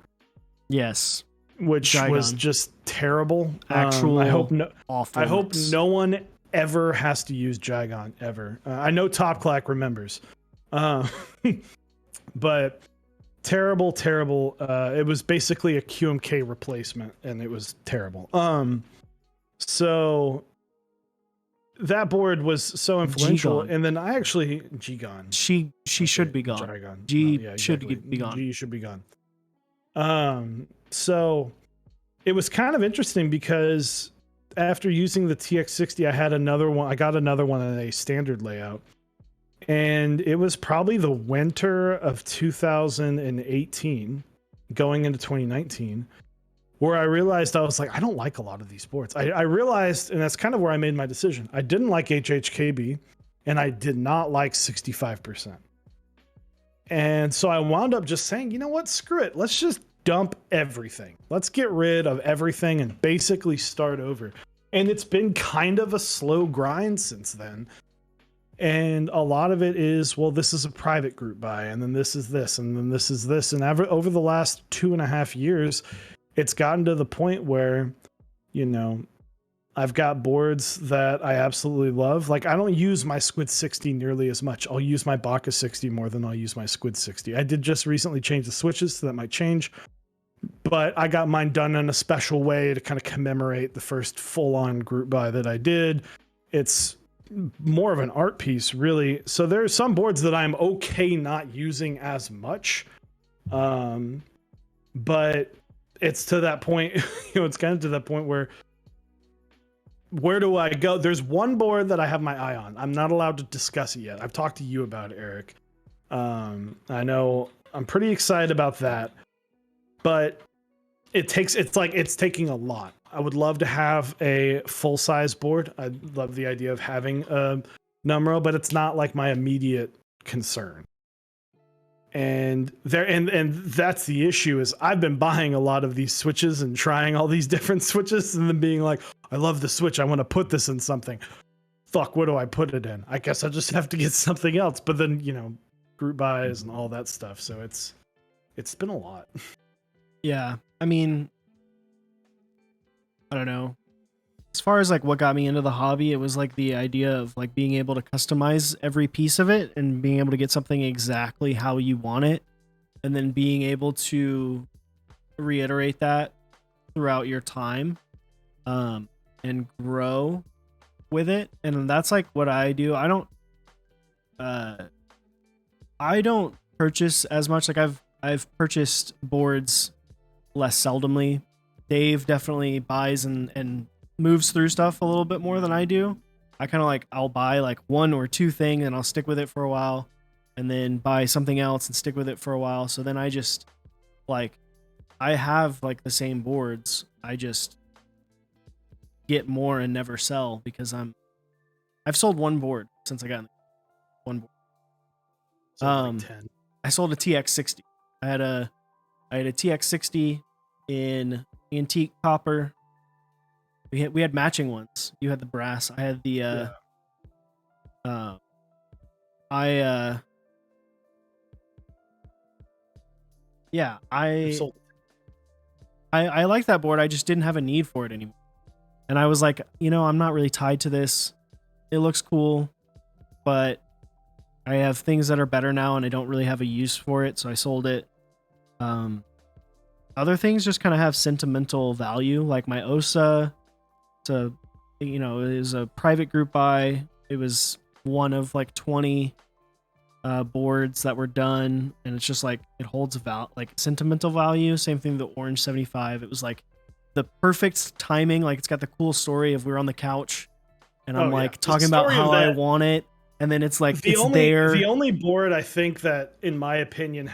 Yes. Which Gigon. was just terrible. Actual I hope no one ever has to use Gigon ever. I know Top Clack remembers, but terrible. It was basically a QMK replacement, and it was terrible. So that board was so influential, Gigon. and then I actually Gigon. She should be gone. Gigon. Should be gone. G should be gone. So it was kind of interesting because after using the TX60, I got another one in a standard layout. And it was probably the winter of 2018 going into 2019 where I realized I was like, I don't like a lot of these boards. I realized, and that's kind of where I made my decision. I didn't like HHKB and I did not like 65%. And so I wound up just saying, you know what, screw it. Let's just dump everything. Let's get rid of everything and basically start over. And it's been kind of a slow grind since then. And a lot of it is, well, this is a private group buy, and then this is this, and then this is this. And over the last 2.5 years, it's gotten to the point where, you know, I've got boards that I absolutely love. Like, I don't use my Squid 60 nearly as much. I'll use my Baka 60 more than I'll use my Squid 60. I did just recently change the switches, so that might change. But I got mine done in a special way to kind of commemorate the first full-on group buy that I did. It's more of an art piece, really. So there's some boards that I'm okay not using as much, but it's to that point. It's kind of to that point where do I go? There's one board that I have my eye on. I'm not allowed to discuss it yet. I've talked to you about it, Eric. I know I'm pretty excited about that, but it's taking a lot. I would love to have a full-size board. I love the idea of having a Numero, but it's not like my immediate concern. And that's the issue is I've been buying a lot of these switches and trying all these different switches and then being like, I love the switch. I want to put this in something. Fuck, what do I put it in? I guess I just have to get something else. But then, you know, group buys and all that stuff. So it's been a lot. Yeah. I mean, I don't know. As far as like what got me into the hobby, it was like the idea of like being able to customize every piece of it and being able to get something exactly how you want it, and then being able to reiterate that throughout your time, and grow with it. And that's like what I do. I don't purchase as much. Like I've purchased boards less seldomly. Dave definitely buys and moves through stuff a little bit more than I do. I kind of like, I'll buy like one or two things and I'll stick with it for a while and then buy something else and stick with it for a while. So then I just like, I have like the same boards. I just get more and never sell because I've sold one board since I got one board. So like 10. I sold a TX60. I had a TX60 in antique copper. We had matching ones. You had the brass. I had the I like that board. I just didn't have a need for it anymore. And I was like, you know, I'm not really tied to this. It looks cool, but I have things that are better now and I don't really have a use for it, so I sold it. Other things just kind of have sentimental value, like my OSA. It is a private group buy. It was one of like 20 boards that were done, and it's just like it holds like sentimental value. Same thing with the Orange 75. It was like the perfect timing. Like it's got the cool story of we're on the couch, and I'm talking about how I want it, and then it's like there. The only board I think that, in my opinion,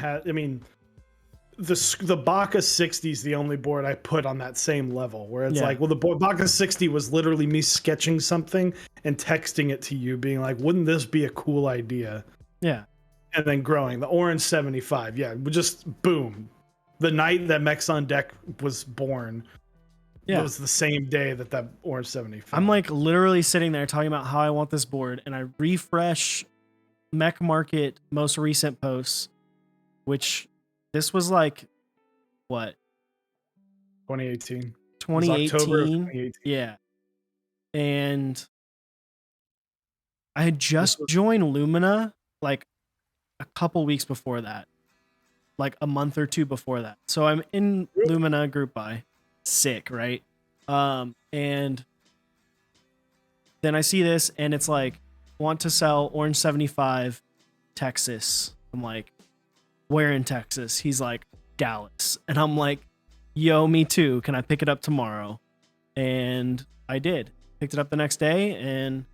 the Baka 60 is the only board I put on that same level where it's like, well, the Baka 60 was literally me sketching something and texting it to you being like, wouldn't this be a cool idea? Yeah. And then growing. The Orange 75. Yeah. Just boom. the night that Mechs on Deck was born. Yeah. It was the same day that Orange 75. I'm like literally sitting there talking about how I want this board, and I refresh Mech Market most recent posts, which this was like what 2018. It was 2018. October of 2018. Yeah. And I had just joined Lumina like a couple weeks before that, like a month or two before that. So I'm in Lumina group buy, sick, right? And then I see this and it's like, want to sell Orange 75 Texas. I'm like, where in Texas? He's like, Dallas. And I'm like, yo, me too. Can I pick it up tomorrow? And I did. Picked it up the next day, and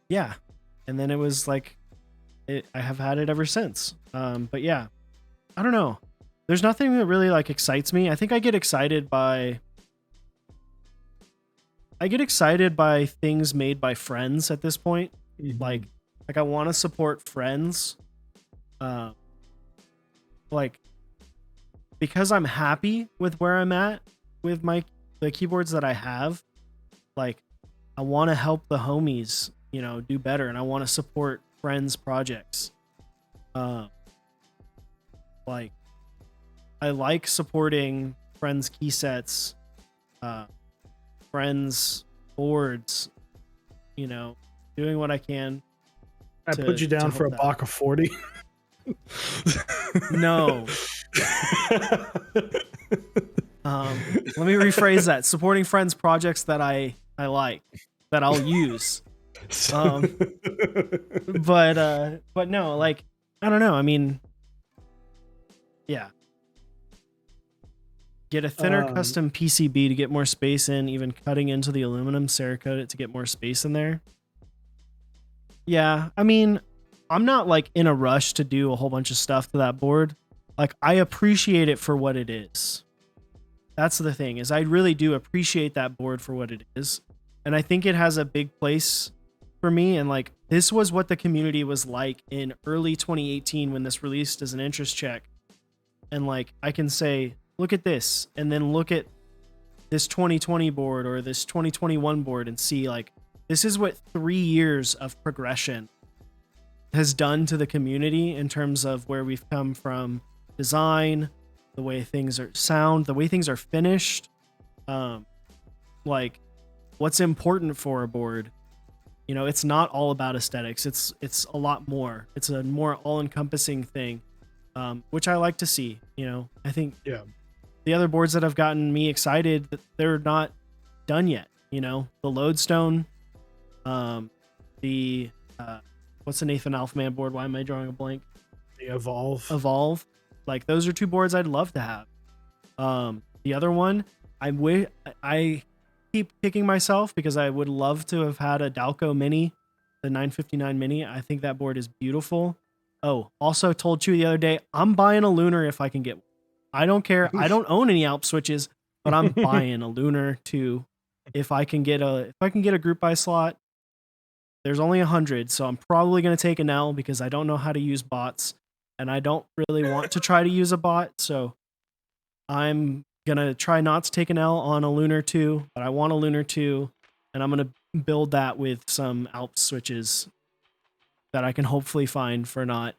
yeah. And then it was like, I have had it ever since. But yeah, I don't know. There's nothing that really like excites me. I think I get excited by things made by friends at this point. Mhm. Like I want to support friends. Like because I'm happy with where I'm at with the keyboards that I have. Like I want to help the homies, you know, do better, and I want to support friends' projects. Like I like supporting friends' key sets, friends' boards, you know, doing what I can. I put you down for a Bach of 40. No. Let me rephrase that. Supporting friends' projects that I like, that I'll use. But no, like, I don't know. I mean, yeah. Get a thinner custom PCB to get more space in, even cutting into the aluminum, Cerakote it to get more space in there. Yeah, I mean, I'm not like in a rush to do a whole bunch of stuff to that board. Like, I appreciate it for what it is. That's the thing, is I really do appreciate that board for what it is. And I think it has a big place for me. And like, this was what the community was like in early 2018 when this released as an interest check. And like, I can say, look at this, and then look at this 2020 board or this 2021 board and see like, this is what 3 years of progression has done to the community in terms of where we've come from design, the way things are sound, the way things are finished, like what's important for a board. You know, it's not all about aesthetics. It's a lot more. It's a more all-encompassing thing, which I like to see. You know, I think the other boards that have gotten me excited, they're not done yet. You know, the Lodestone, the what's the Nathan Elfman board? Why am I drawing a blank? The Evolve. Like, those are two boards I'd love to have. The other one, I keep kicking myself because I would love to have had a Dalco Mini, the 959 Mini. I think that board is beautiful. Oh, also told you the other day, I'm buying a Lunar if I can get one. I don't care. I don't own any Alp switches, but I'm buying a Lunar too. If I can get a group buy slot. There's only 100, so I'm probably going to take an L because I don't know how to use bots, and I don't really want to try to use a bot, so I'm going to try not to take an L on a Lunar 2, but I want a Lunar 2, and I'm going to build that with some Alp switches that I can hopefully find for not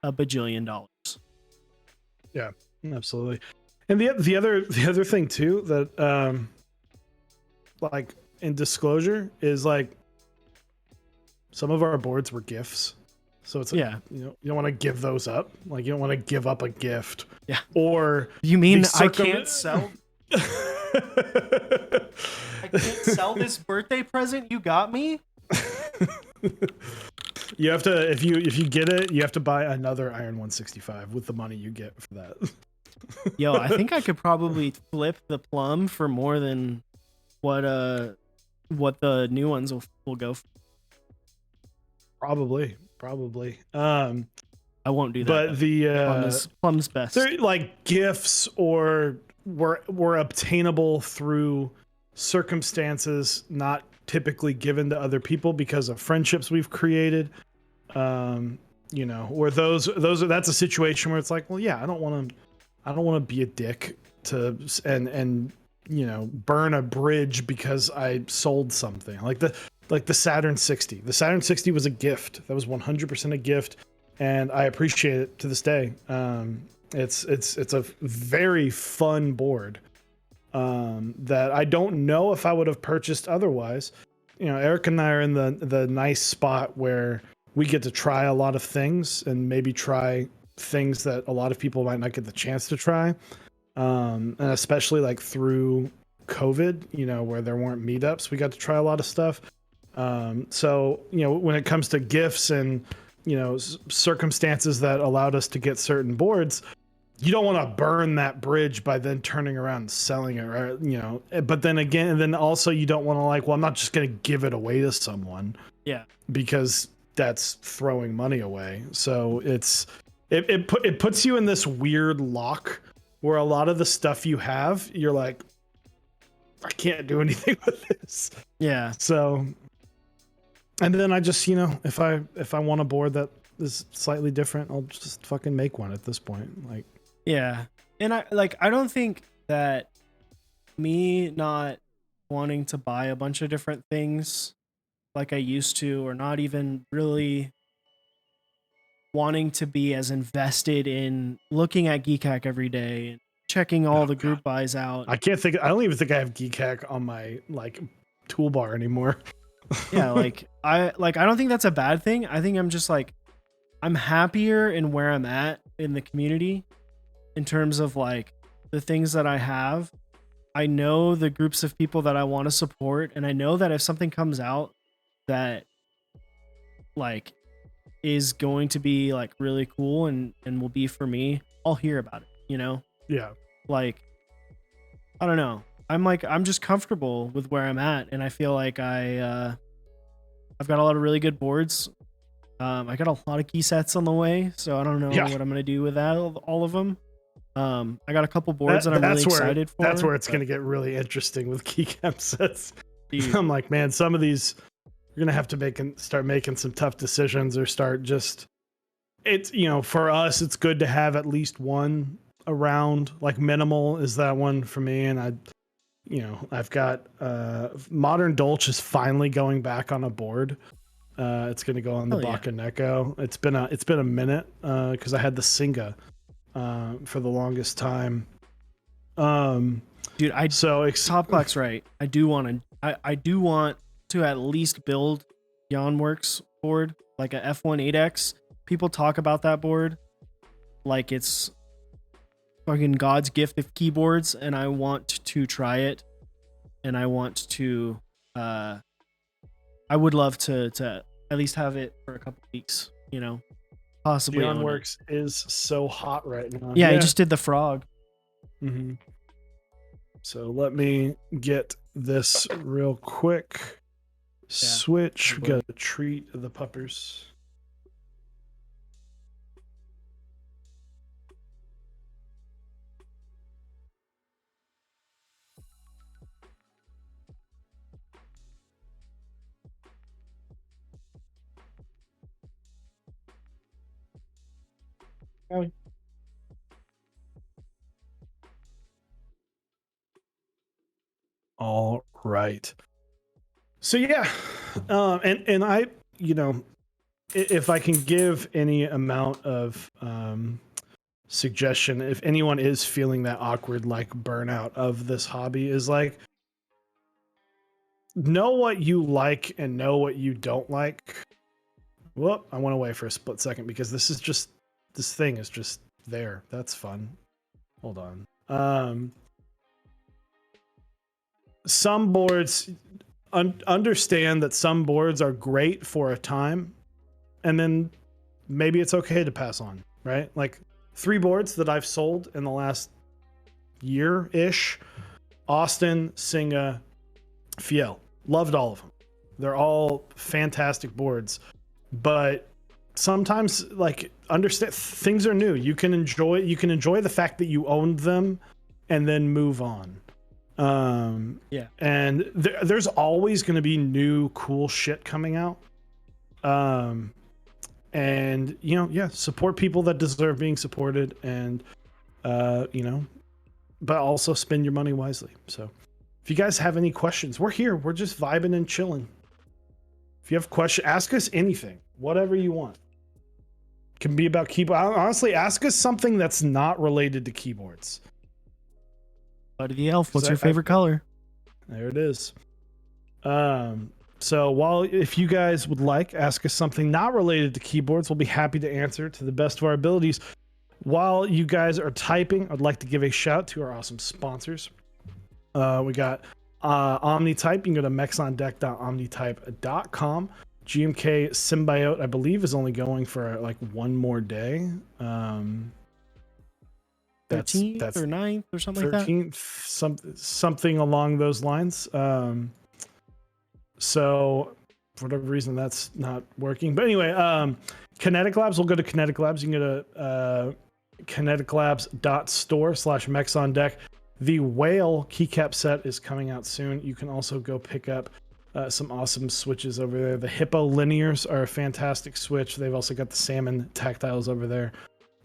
a bajillion dollars. Yeah, absolutely. And the other thing too that like in disclosure is like some of our boards were gifts. So it's you don't want to give those up. Like, you don't want to give up a gift. Yeah. Or you mean I can't sell I can't sell this birthday present you got me? You have to, if you get it, you have to buy another Iron 165 with the money you get for that. Yo, I think I could probably flip the Plum for more than what the new ones will go for. Probably. I won't do that. But the Plum's best. They're like gifts or were obtainable through circumstances not typically given to other people because of friendships we've created. you know, where that's a situation where it's like, well, yeah, I don't want to be a dick to and you know, burn a bridge because I sold something like the Saturn 60. The Saturn 60 was a gift. That was 100% a gift, and I appreciate it to this day. It's a very fun board that I don't know if I would have purchased otherwise. You know, Eric and I are in the nice spot where we get to try a lot of things and maybe try things that a lot of people might not get the chance to try. And especially like through COVID, you know, where there weren't meetups, we got to try a lot of stuff. So, you know, when it comes to gifts and, you know, circumstances that allowed us to get certain boards, you don't want to burn that bridge by then turning around and selling it, right? You know, but then again, and then also you don't want to like, well, I'm not just going to give it away to someone. Yeah. Because that's throwing money away. So it puts you in this weird lock where a lot of the stuff you have, you're like, I can't do anything with this. Yeah. So, and then I just, you know, if I want a board that is slightly different, I'll just fucking make one at this point. Like, yeah. And I don't think that me not wanting to buy a bunch of different things like I used to, or not even really wanting to be as invested in looking at Geek Hack every day and checking all the group buys out. I don't even think I have Geek Hack on my like toolbar anymore. Yeah, I don't think that's a bad thing. I think I'm just like, I'm happier in where I'm at in the community in terms of like the things that I have. I know the groups of people that I want to support, and I know that if something comes out that like is going to be like really cool and will be for me, I'll hear about it, you know? Yeah. Like, I don't know. I'm just comfortable with where I'm at, and I feel like I've got a lot of really good boards. I got a lot of key sets on the way, so I don't know what I'm gonna do with that, all of them. I got a couple boards that I'm really excited for. That's where it's gonna get really interesting with keycap sets. I'm like, man, some of these you're gonna have to start making some tough decisions, or start just. It's, you know, for us, it's good to have at least one around. Like minimal is that one for me, and I've got Modern Dolch is finally going back on a board. It's going to go on the Bakaneko. It's been a minute because I had the Singa for the longest time. Dude, Top Clock's right. I do want to at least build Yawnworks board, like a F1 8X. People talk about that board like it's fucking God's gift of keyboards, and I want to try it, and I want to I would love to at least have it for a couple weeks, you know, possibly. Yawnworks is so hot right now. Yeah, he just did the frog. Mm-hmm. So let me get this real quick. Switch. We got a treat of the puppers. All right. So yeah, and I, you know, if I can give any amount of suggestion, if anyone is feeling that awkward like burnout of this hobby, is like, know what you like and know what you don't like. Whoop, I went away for a split second because this thing is just there. That's fun. Hold on. Some boards, understand that some boards are great for a time, and then maybe it's okay to pass on, right? Like 3 boards that I've sold in the last year-ish: Austin, Singa, Fiel. Loved all of them. They're all fantastic boards, but sometimes, like, understand things are new. You can enjoy the fact that you owned them and then move on. And there's always going to be new cool shit coming out. And And support people that deserve being supported, and but also spend your money wisely. So if you guys have any questions, we're here. We're just vibing and chilling. If you have questions, ask us anything, whatever you want. Can be about keyboard. Honestly, ask us something that's not related to keyboards. Buddy the Elf, what's your favorite color? There it is. So if you guys would like, ask us something not related to keyboards, we'll be happy to answer to the best of our abilities. While you guys are typing, I'd like to give a shout to our awesome sponsors. We got OmniType. You can go to mexondeck.omnitype.com. GMK Symbiote, I believe, is only going for like one more day. 13th or 9th or something 13th, like that. Something along those lines. So for whatever reason, that's not working. But anyway, Kinetic Labs, we'll go to Kinetic Labs. You can go to kineticlabs.store/mexondeck. The Whale keycap set is coming out soon. You can also go pick up some awesome switches over there. The Hippo Linears are a fantastic switch. They've also got the Salmon tactiles over there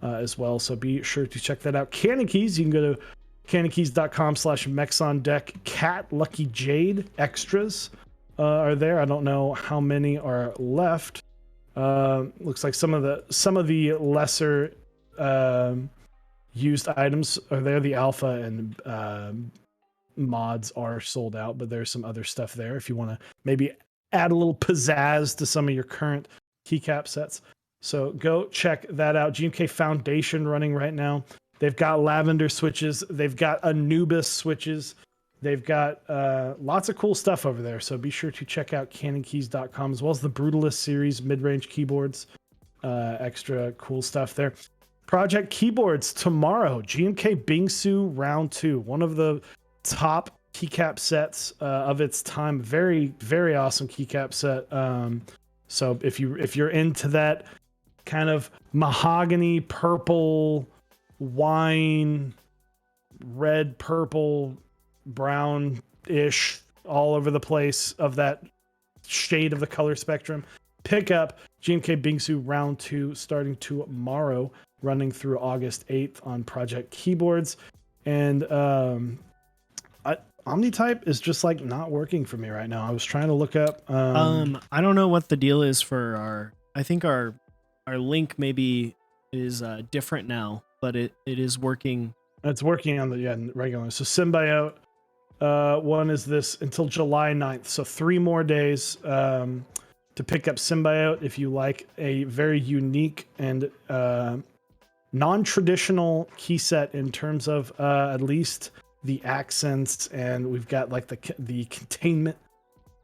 as well. So be sure to check that out. Cannon Keys, you can go to cannonkeys.com/mexondeck. Cat Lucky Jade extras are there. I don't know how many are left. Looks like some of the lesser used items are there. The alpha and mods are sold out, but there's some other stuff there if you want to maybe add a little pizzazz to some of your current keycap sets. So go check that out. GMK Foundation running right now. They've got lavender switches. They've got Anubis switches. They've got lots of cool stuff over there. So be sure to check out cannonkeys.com, as well as the Brutalist series mid-range keyboards. Extra cool stuff there. Project Keyboards tomorrow. GMK Bingsu Round 2. One of the top keycap sets of its time. Very, very awesome keycap set. So if you're into that kind of mahogany, purple, wine, red, purple, brown-ish, all over the place of that shade of the color spectrum, pick up GMK Bingsu Round 2 starting tomorrow, running through August 8th on Project Keyboards. And OmniType is just like not working for me right now. I was trying to look up. I don't know what the deal is for our. I think our link maybe is different now, but it is working. It's working on the regular. So Symbiote one is this until July 9th. So 3 more days to pick up Symbiote if you like a very unique and non-traditional key set in terms of at least the accents, and we've got like the containment,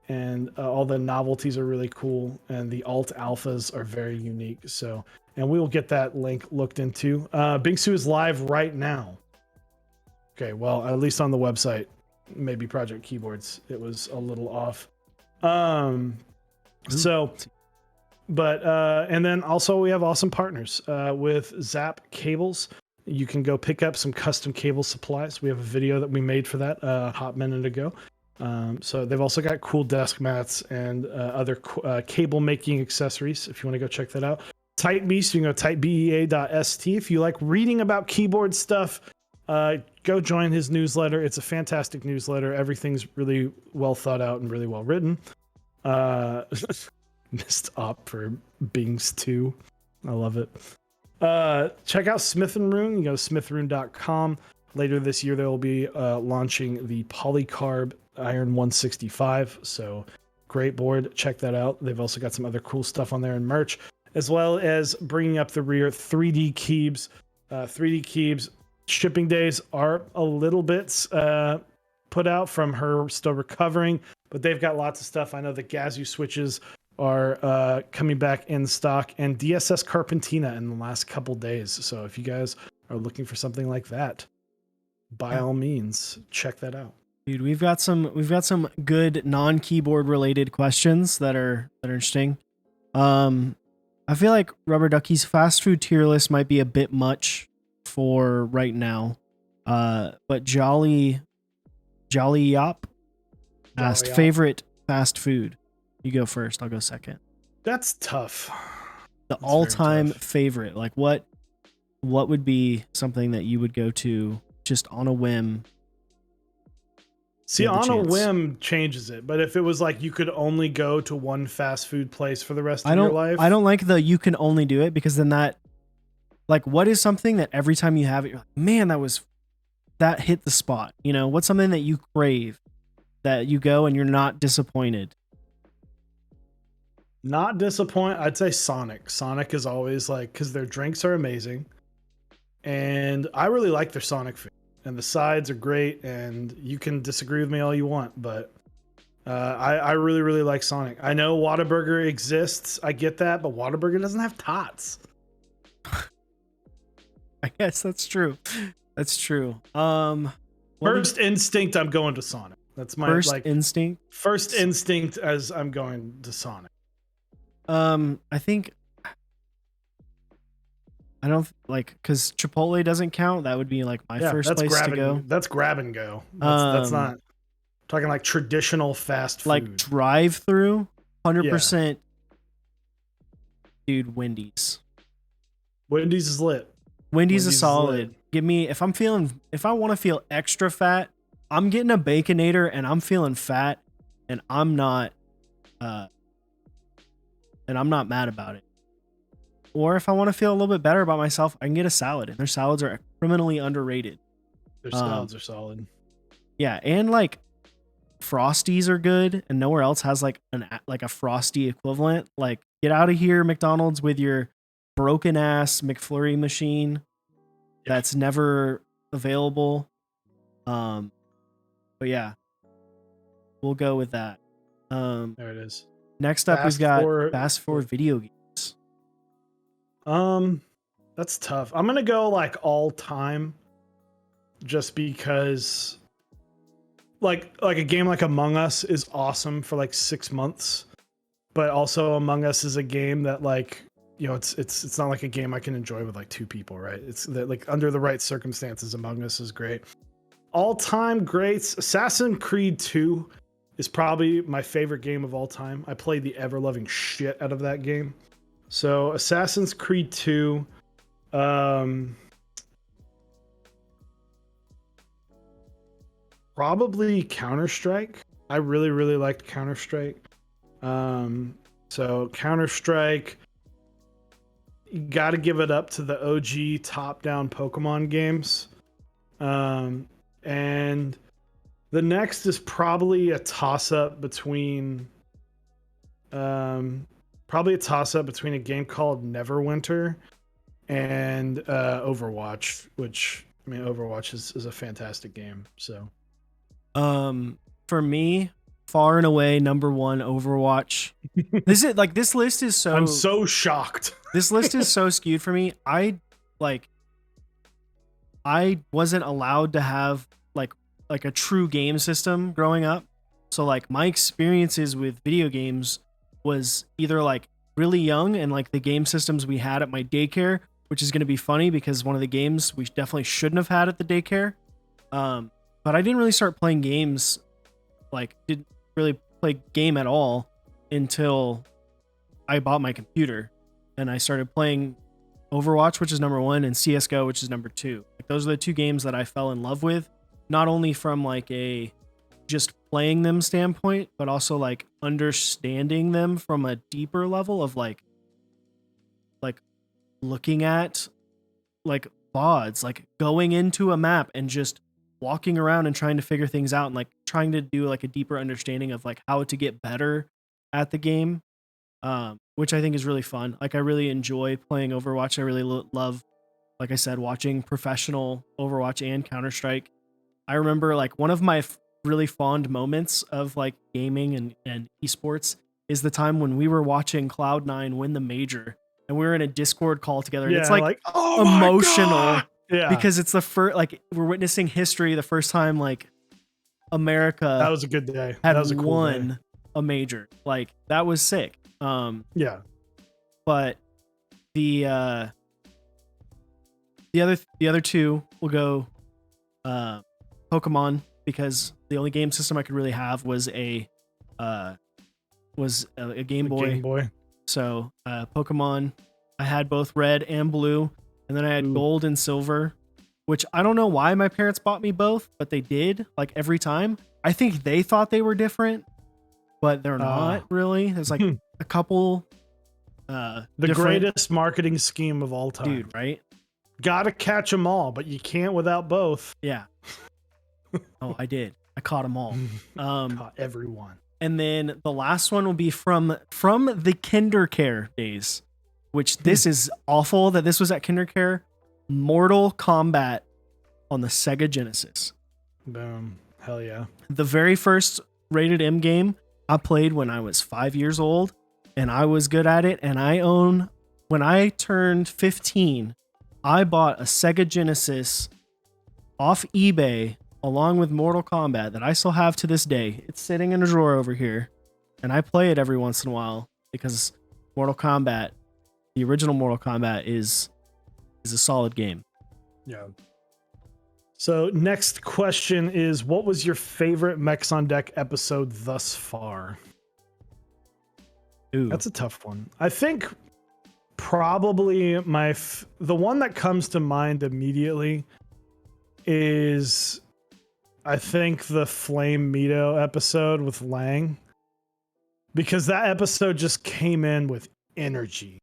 and all the novelties are really cool, and the alt alphas are very unique. So, and we will get that link looked into. Bingsu is live right now. Okay, well, at least on the website, maybe Project Keyboards, it was a little off. So, but and then also we have awesome partners with Zap Cables. You can go pick up some custom cable supplies. We have a video that we made for that a hot minute ago. So they've also got cool desk mats and other cable making accessories if you want to go check that out. Type Beast, you can go typebea.st. If you like reading about keyboard stuff, go join his newsletter. It's a fantastic newsletter. Everything's really well thought out and really well written. Missed op for Bings 2. I love it. Check out Smith & Rune. You go to smithrune.com. Later this year, they will be launching the Polycarb Iron 165. So great board. Check that out. They've also got some other cool stuff on there and merch, as well as bringing up the rear 3D Keybs. 3D Keybs shipping days are a little bit put out from her still recovering, but they've got lots of stuff. I know the Gazoo switches are coming back in stock, and DSS Carpentina in the last couple days. So if you guys are looking for something like that, by all means, check that out. Dude, we've got some good non-keyboard related questions that are interesting. I feel like Rubber Ducky's fast food tier list might be a bit much for right now. But Jolly Yop asked favorite fast food. You go first. I'll go second. That's tough. The That's very all-time tough. favorite. Like what would be something that you would go to just on a whim? See, You had the on a chance. whim changes it, but if it was like you could only go to one fast food place for the rest I of your don't life, I don't like the you can only do it, because then that, like, what is something that every time you have it you're like, man, that hit the spot, you know? What's something that you crave that you go and you're not disappointed? not disappoint. I'd say Sonic. Sonic is always like, because their drinks are amazing, and I really like their Sonic food, and the sides are great. And you can disagree with me all you want, but I really really like Sonic. I know Whataburger exists. I get that, but Whataburger doesn't have tots. I guess that's true. That's true. First instinct, I'm going to Sonic. That's my First like instinct. first instinct as I'm going to Sonic. I think I don't like, because Chipotle doesn't count. That would be like my Yeah, first that's place to go. That's grab and go. That's Um, not talking like traditional fast food. like drive through, 100%. Yeah. Dude, Wendy's. Wendy's is lit. Wendy's is Wendy's solid. lit. Give me, if I want to feel extra fat, I'm getting a Baconator and I'm feeling fat, and I'm not mad about it. Or if I want to feel a little bit better about myself, I can get a salad, and their salads are criminally underrated. Their salads are solid. Yeah, and like Frosties are good, and nowhere else has like a Frosty equivalent. Like, get out of here, McDonald's, with your broken ass McFlurry machine that's never available. But yeah, we'll go with that. There it is. Next up, we've got fast forward video games. That's tough. I'm gonna go like all time, just because like a game like Among Us is awesome for like 6 months, but also Among Us is a game that, like, you know, it's not like a game I can enjoy with like 2 people, right? It's that, like, under the right circumstances, Among Us is great. All time greats, Assassin's Creed 2 is probably my favorite game of all time. I played the ever loving shit out of that game. So Assassin's Creed 2, probably Counter-Strike. I really, really liked Counter-Strike. So Counter-Strike, you got to give it up to the OG top-down Pokemon games. And the next is probably a toss-up between a game called Neverwinter and Overwatch, which, I mean, Overwatch is a fantastic game. So For me, far and away number one, Overwatch. This list is so I'm so shocked. This list is so skewed for me. I wasn't allowed to have like a true game system growing up. So like my experiences with video games was either like really young, and like the game systems we had at my daycare, which is going to be funny because one of the games we definitely shouldn't have had at the daycare. But I didn't really start playing games, didn't really play game at all until I bought my computer, and I started playing Overwatch, which is number 1, and CSGO, which is number 2. Like, those are the 2 games that I fell in love with, not only from like a just playing them standpoint, but also like understanding them from a deeper level of like looking at like VODs, like going into a map and just walking around and trying to figure things out, and like trying to do like a deeper understanding of like how to get better at the game, which I think is really fun. Like, I really enjoy playing Overwatch. I really love, like I said, watching professional Overwatch and Counter-Strike. I remember like one of my really fond moments of like gaming and esports is the time when we were watching Cloud9 win the major, and we were in a Discord call together, and Yeah, it's like oh my emotional. God! Yeah, Because it's the first, like, we're witnessing history, the first time like America that was a good day. had That was a cool won day. a major. Like, that was sick. Yeah, But the other 2 will go Pokemon, because the only game system I could really have was a Game Boy. Game Boy. So Pokemon, I had both red and blue, and then I had Ooh. gold and silver, which I don't know why my parents bought me both, but they did, like, every time. I think they thought they were different, but they're not really. There's like a couple the different, greatest marketing scheme of all time. dude, right? Gotta catch them all, but you can't without both. Yeah. Oh, I did. I caught them all. Caught everyone. And then the last one will be from the KinderCare days, which this is awful that this was at KinderCare. Mortal Kombat on the Sega Genesis. Boom. Hell yeah. The very first rated M game I played when I was 5 years old, and I was good at it. And when I turned 15, I bought a Sega Genesis off eBay along with Mortal Kombat that I still have to this day. It's sitting in a drawer over here, and I play it every once in a while because Mortal Kombat, the original Mortal Kombat, is a solid game. Yeah. So next question is, what was your favorite Mechs on Deck episode thus far? Ooh. That's a tough one. I think probably the one that comes to mind immediately is, I think, the Flame Mito episode with Lang, because that episode just came in with energy.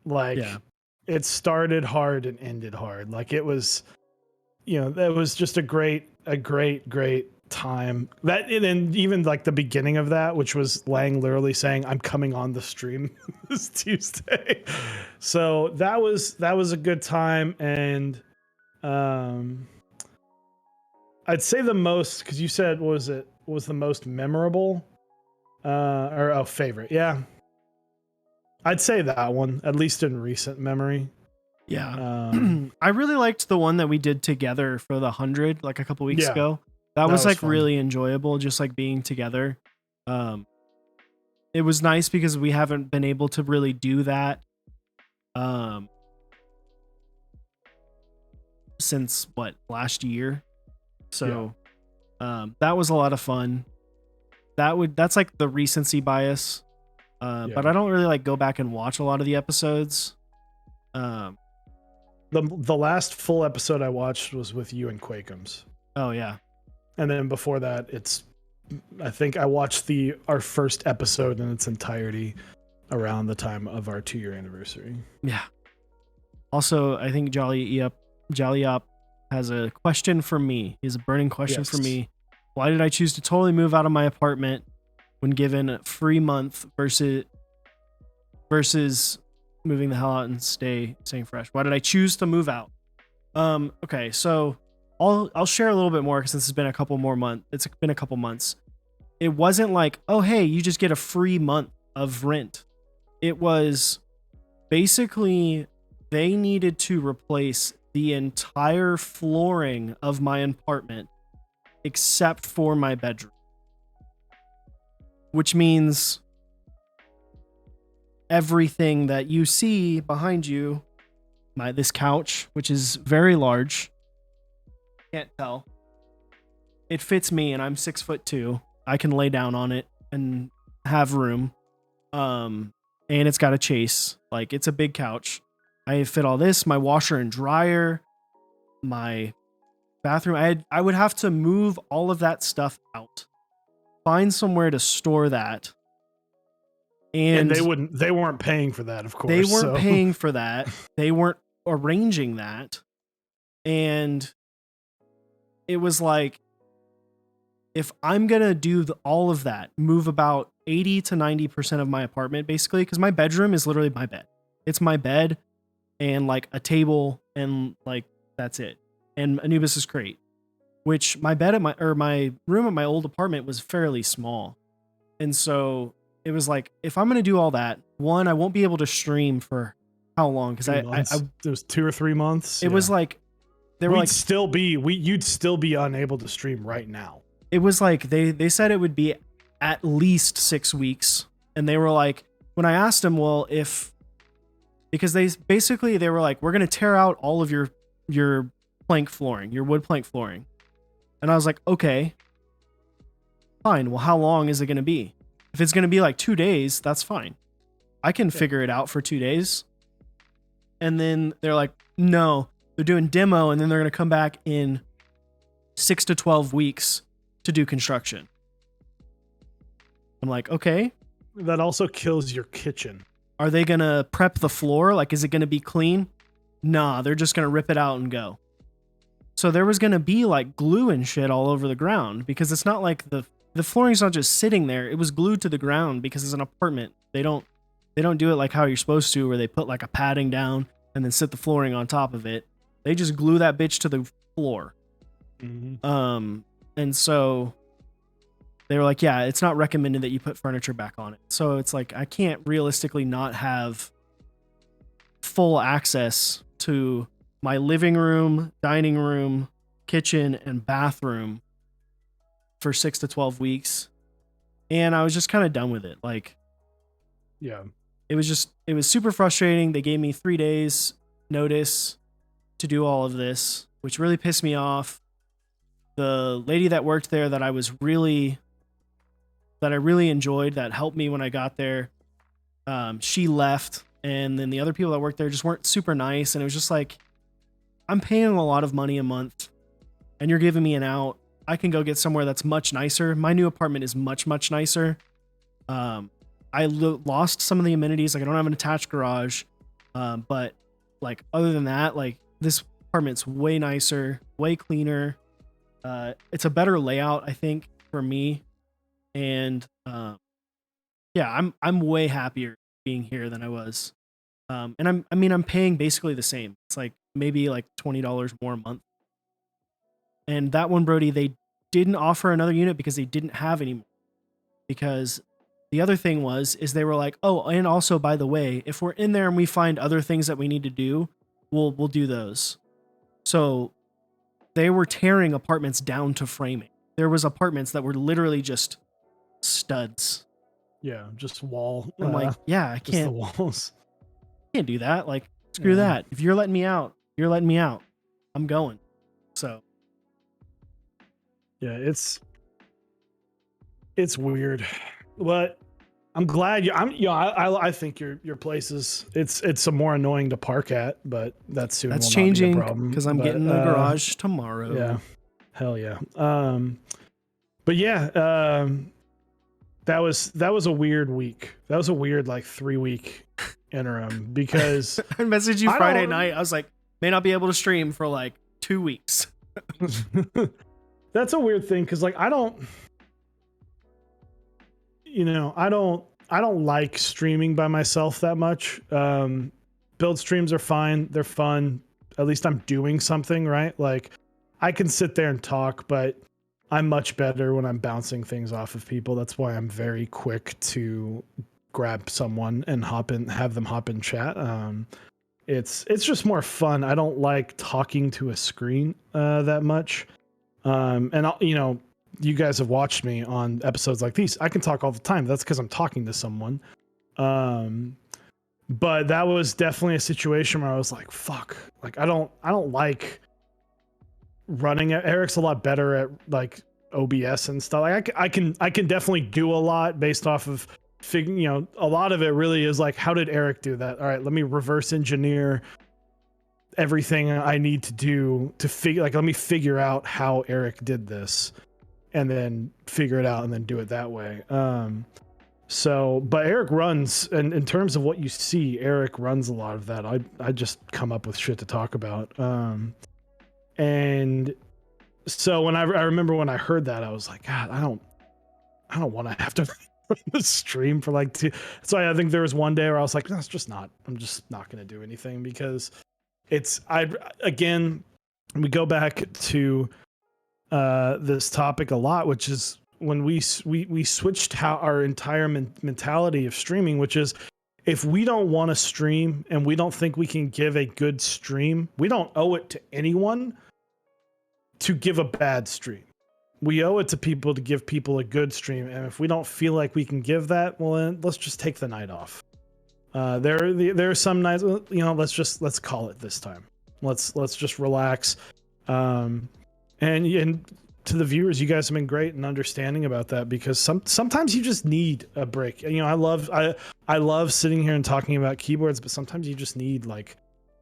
Like, Yeah. it started hard and ended hard. Like, it was, that was just a great time. That, and even like the beginning of that, which was Lang literally saying, "I'm coming on the stream this Tuesday." So that was a good time. And I'd say the most, because you said was the most memorable or favorite. Yeah, I'd say that one, at least in recent memory. Yeah. I really liked the one that we did together for the 100, like a couple weeks Yeah, ago. That was like fun. really enjoyable, just like being together. It was nice because we haven't been able to really do that since last year. So that was a lot of fun. That's like the recency bias. But I don't really like go back and watch a lot of the episodes. The last full episode I watched was with you and Quakeums. Oh yeah. And then before that, I think I watched our first episode in its entirety around the time of our 2-year anniversary. Yeah. Also, I think Jolly Up has a question for me. He has a burning question for me. Why did I choose to totally move out of my apartment when given a free month versus moving the hell out and staying fresh? Why did I choose to move out? Okay, so I'll share a little bit more since it's been a couple months. It's been a couple months. It wasn't like, oh hey, you just get a free month of rent. It was basically they needed to replace the entire flooring of my apartment except for my bedroom, which means everything that you see behind you, this couch, which is very large, can't tell, it fits me and I'm 6'2". I can lay down on it and have room. And it's got a chase, like it's a big couch. I fit all this, my washer and dryer, my bathroom. I would have to move all of that stuff out, find somewhere to store that. And they weren't paying for that, of course. They weren't paying for that. They weren't arranging that. And it was like, if I'm going to do all of that, move about 80 to 90% of my apartment, basically, because my bedroom is literally my bed. It's my bed and like a table and like, that's it. And Anubis' crate, which my bed at my room at my old apartment was fairly small. And so it was like, if I'm going to do all that, one, I won't be able to stream for how long? Because it was 2 or 3 months. It was like, you'd still be unable to stream right now. It was like, they said it would be at least 6 weeks. And they were like, when I asked them, well, because they were like, we're going to tear out all of your plank flooring, your wood plank flooring. And I was like, okay, fine. Well, how long is it going to be? If it's going to be like 2 days, that's fine. I can figure it out for 2 days. And then they're like, no, they're doing demo, and then they're going to come back in 6 to 12 weeks to do construction. I'm like, okay. That also kills your kitchen. Are they going to prep the floor? Like, is it going to be clean? Nah, they're just going to rip it out and go. So there was going to be like glue and shit all over the ground, because it's not like the flooring's not just sitting there. It was glued to the ground because it's an apartment. They don't do it like how you're supposed to, where they put like a padding down and then sit the flooring on top of it. They just glue that bitch to the floor. Mm-hmm. And so they were like, yeah, it's not recommended that you put furniture back on it. So it's like, I can't realistically not have full access to my living room, dining room, kitchen, and bathroom for 6 to 12 weeks. And I was just kind of done with it. Like, yeah, it was super frustrating. They gave me 3 days notice to do all of this, which really pissed me off. The lady that worked there that I really enjoyed, that helped me when I got there, she left. And then the other people that worked there just weren't super nice. And it was just like, I'm paying a lot of money a month and you're giving me an out. I can go get somewhere that's much nicer. My new apartment is much, much nicer. I lost some of the amenities. Like, I don't have an attached garage. But like, other than that, like, this apartment's way nicer, way cleaner. It's a better layout, I think, for me. And yeah, I'm way happier being here than I was. And I'm paying basically the same. It's like maybe like $20 more a month. And that one, Brody, they didn't offer another unit because they didn't have any more. Because the other thing is they were like, oh, and also, by the way, if we're in there and we find other things that we need to do, we'll do those. So they were tearing apartments down to framing. There was apartments that were literally just studs. Yeah, just wall. I'm like, yeah, I can't. The walls. Can't do that. Like, screw that. If you're letting me out, you're letting me out. I'm going. So yeah, it's weird, but I'm glad I think your place is it's some more annoying to park at, but that's changing because I'm getting a garage tomorrow. Yeah, hell yeah. But yeah, that was a weird week. That was a weird like 3-week interim, because I messaged you Friday night. I was like, may not be able to stream for like 2 weeks. That's a weird thing, because like I don't like streaming by myself that much. Build streams are fine. They're fun. At least I'm doing something, right? Like, I can sit there and talk, but I'm much better when I'm bouncing things off of people. That's why I'm very quick to grab someone and have them hop in chat. It's just more fun. I don't like talking to a screen that much. And you guys have watched me on episodes like these. I can talk all the time. That's because I'm talking to someone. But that was definitely a situation where I was like, fuck. Like, I don't like running it. Eric's a lot better at like OBS and stuff. Like, I can definitely do a lot based off of figuring, a lot of it really is like, how did Eric do that? All right, let me reverse engineer everything I need to do to let me figure out how Eric did this, and then figure it out and then do it that way. But Eric runs, and in terms of what you see, Eric runs a lot of that. I just come up with shit to talk about. And so when I remember when I heard that, I was like, God, I don't want to have to run the stream for like 2. So I think there was one day where I was like, no, I'm just not going to do anything, because again, we go back to this topic a lot, which is when we switched how our entire mentality of streaming, which is, if we don't want to stream and we don't think we can give a good stream, we don't owe it to anyone to give a bad stream. We owe it to people to give people a good stream. And if we don't feel like we can give that, well, then let's just take the night off. There are some nights, let's call it this time. Let's just relax. And to the viewers, you guys have been great and understanding about that, because sometimes you just need a break. You know, I love sitting here and talking about keyboards, but sometimes you just need like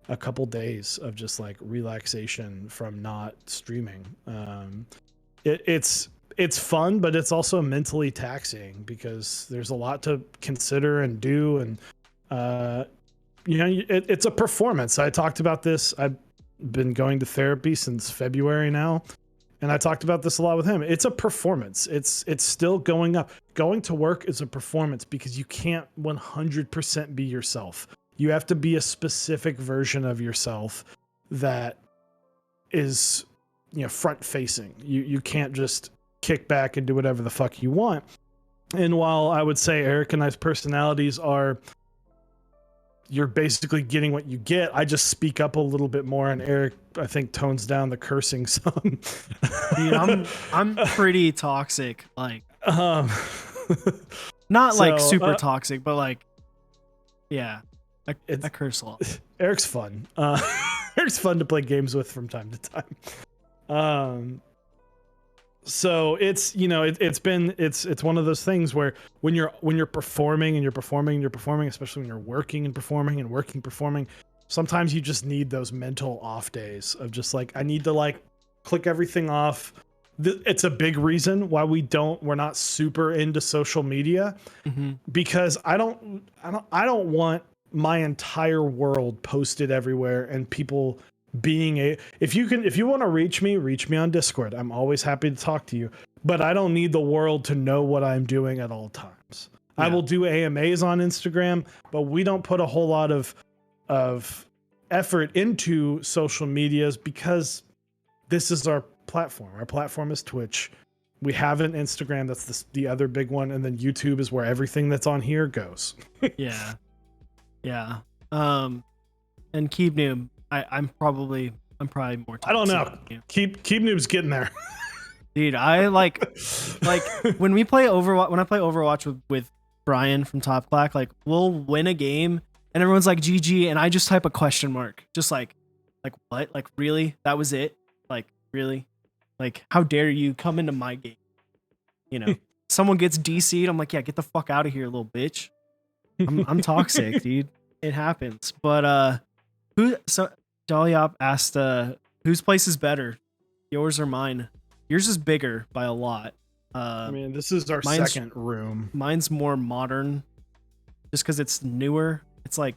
a couple days of just like relaxation from not streaming. It's fun, but it's also mentally taxing because there's a lot to consider and do, and you know, it's a performance. I talked about this. I've been going to therapy since February now, and I talked about this a lot with him. It's a performance. It's still going up. Going to work is a performance because you can't 100% be yourself. You have to be a specific version of yourself that is, you know, front facing. You can't just kick back and do whatever the fuck you want. And while I would say Eric and I's personalities are, you're basically getting what you get, I just speak up a little bit more, and Eric, I think, tones down the cursing some. Dude, I'm pretty toxic. Like, um, not like so, super toxic, but like, yeah, I curse a lot. Eric's fun. Eric's fun to play games with from time to time. So it's, you know, it's one of those things where when you're performing and you're performing, especially when you're working and performing, sometimes you just need those mental off days of just like, I need to like click everything off. It's a big reason why we're not super into social media, because I don't want my entire world posted everywhere and people being if you want to reach me on Discord. I'm always happy to talk to you, but I don't need the world to know what I'm doing at all times. Yeah. I will do AMAs on Instagram, but we don't put a whole lot of effort into social medias because this is our platform. Our platform is Twitch. We have an Instagram, that's the other big one, and then YouTube is where everything that's on here goes. Yeah. And Keep Noob, I'm probably more. I don't know. Keep Noob's getting there. Dude, I like when we play Overwatch. When I play Overwatch with Brian from Top Clack, like we'll win a game and everyone's like GG, and I just type a question mark, just like what? Like really? That was it? Like really? Like how dare you come into my game? You know, someone gets DC'd. I'm like, yeah, get the fuck out of here, little bitch. I'm toxic, dude. It happens. But Daliop asked, whose place is better, yours or mine? Yours is bigger by a lot. I mean, this is our second room. Mine's more modern, just because it's newer. It's like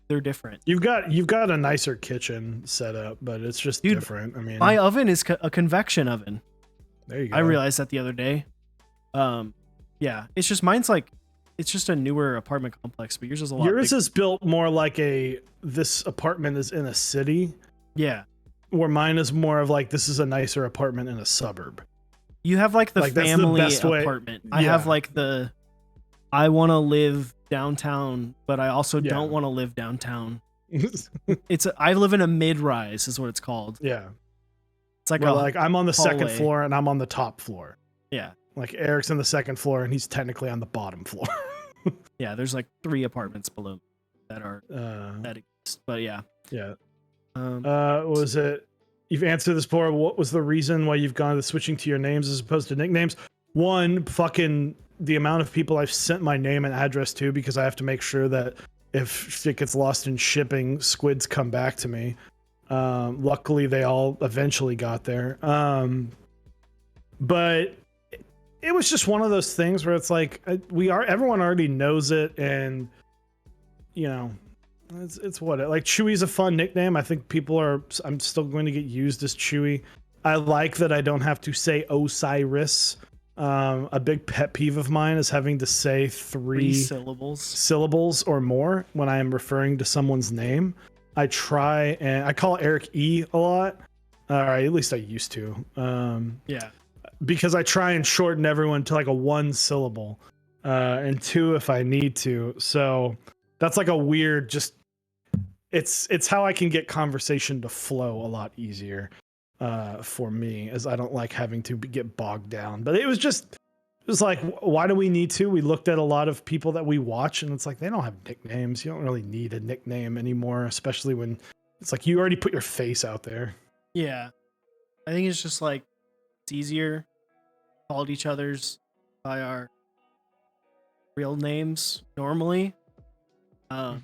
they're different. You've got a nicer kitchen set up, but it's just different. I mean, my oven is a convection oven. There you go. I realized that the other day. Yeah, it's just mine's like. It's just a newer apartment complex, but yours is a lot. Yours is built more like this apartment is in a city. Yeah. Where mine is more of like, this is a nicer apartment in a suburb. You have like the family apartment. Yeah. I have like I want to live downtown, but I also don't want to live downtown. I live in a mid-rise is what it's called. Yeah. It's like I'm on the second floor and I'm on the top floor. Yeah. Like Eric's on the second floor and he's technically on the bottom floor. Yeah, there's like 3 apartments below that are that exist. But yeah. Yeah. Was it? You've answered this before. What was the reason why you've gone to switching to your names as opposed to nicknames? One, fucking the amount of people I've sent my name and address to, because I have to make sure that if shit gets lost in shipping, squids come back to me. Luckily, they all eventually got there. But it was just one of those things where it's like everyone already knows it, and you know, it's like Chewy's a fun nickname. I think I'm still going to get used as Chewy. I like that I don't have to say Osiris. A big pet peeve of mine is having to say three syllables or more when I am referring to someone's name. I try, and I call Eric E a lot. Or at least I used to. Yeah. Because I try and shorten everyone to like a 1 syllable, and 2 if I need to. So that's like a weird, just it's how I can get conversation to flow a lot easier for me, as I don't like having to get bogged down. But it was like, why do we need to? We looked at a lot of people that we watch, and it's like they don't have nicknames. You don't really need a nickname anymore, especially when it's like you already put your face out there. Yeah, I think it's just like it's easier. Called each other's by our real names normally. Um,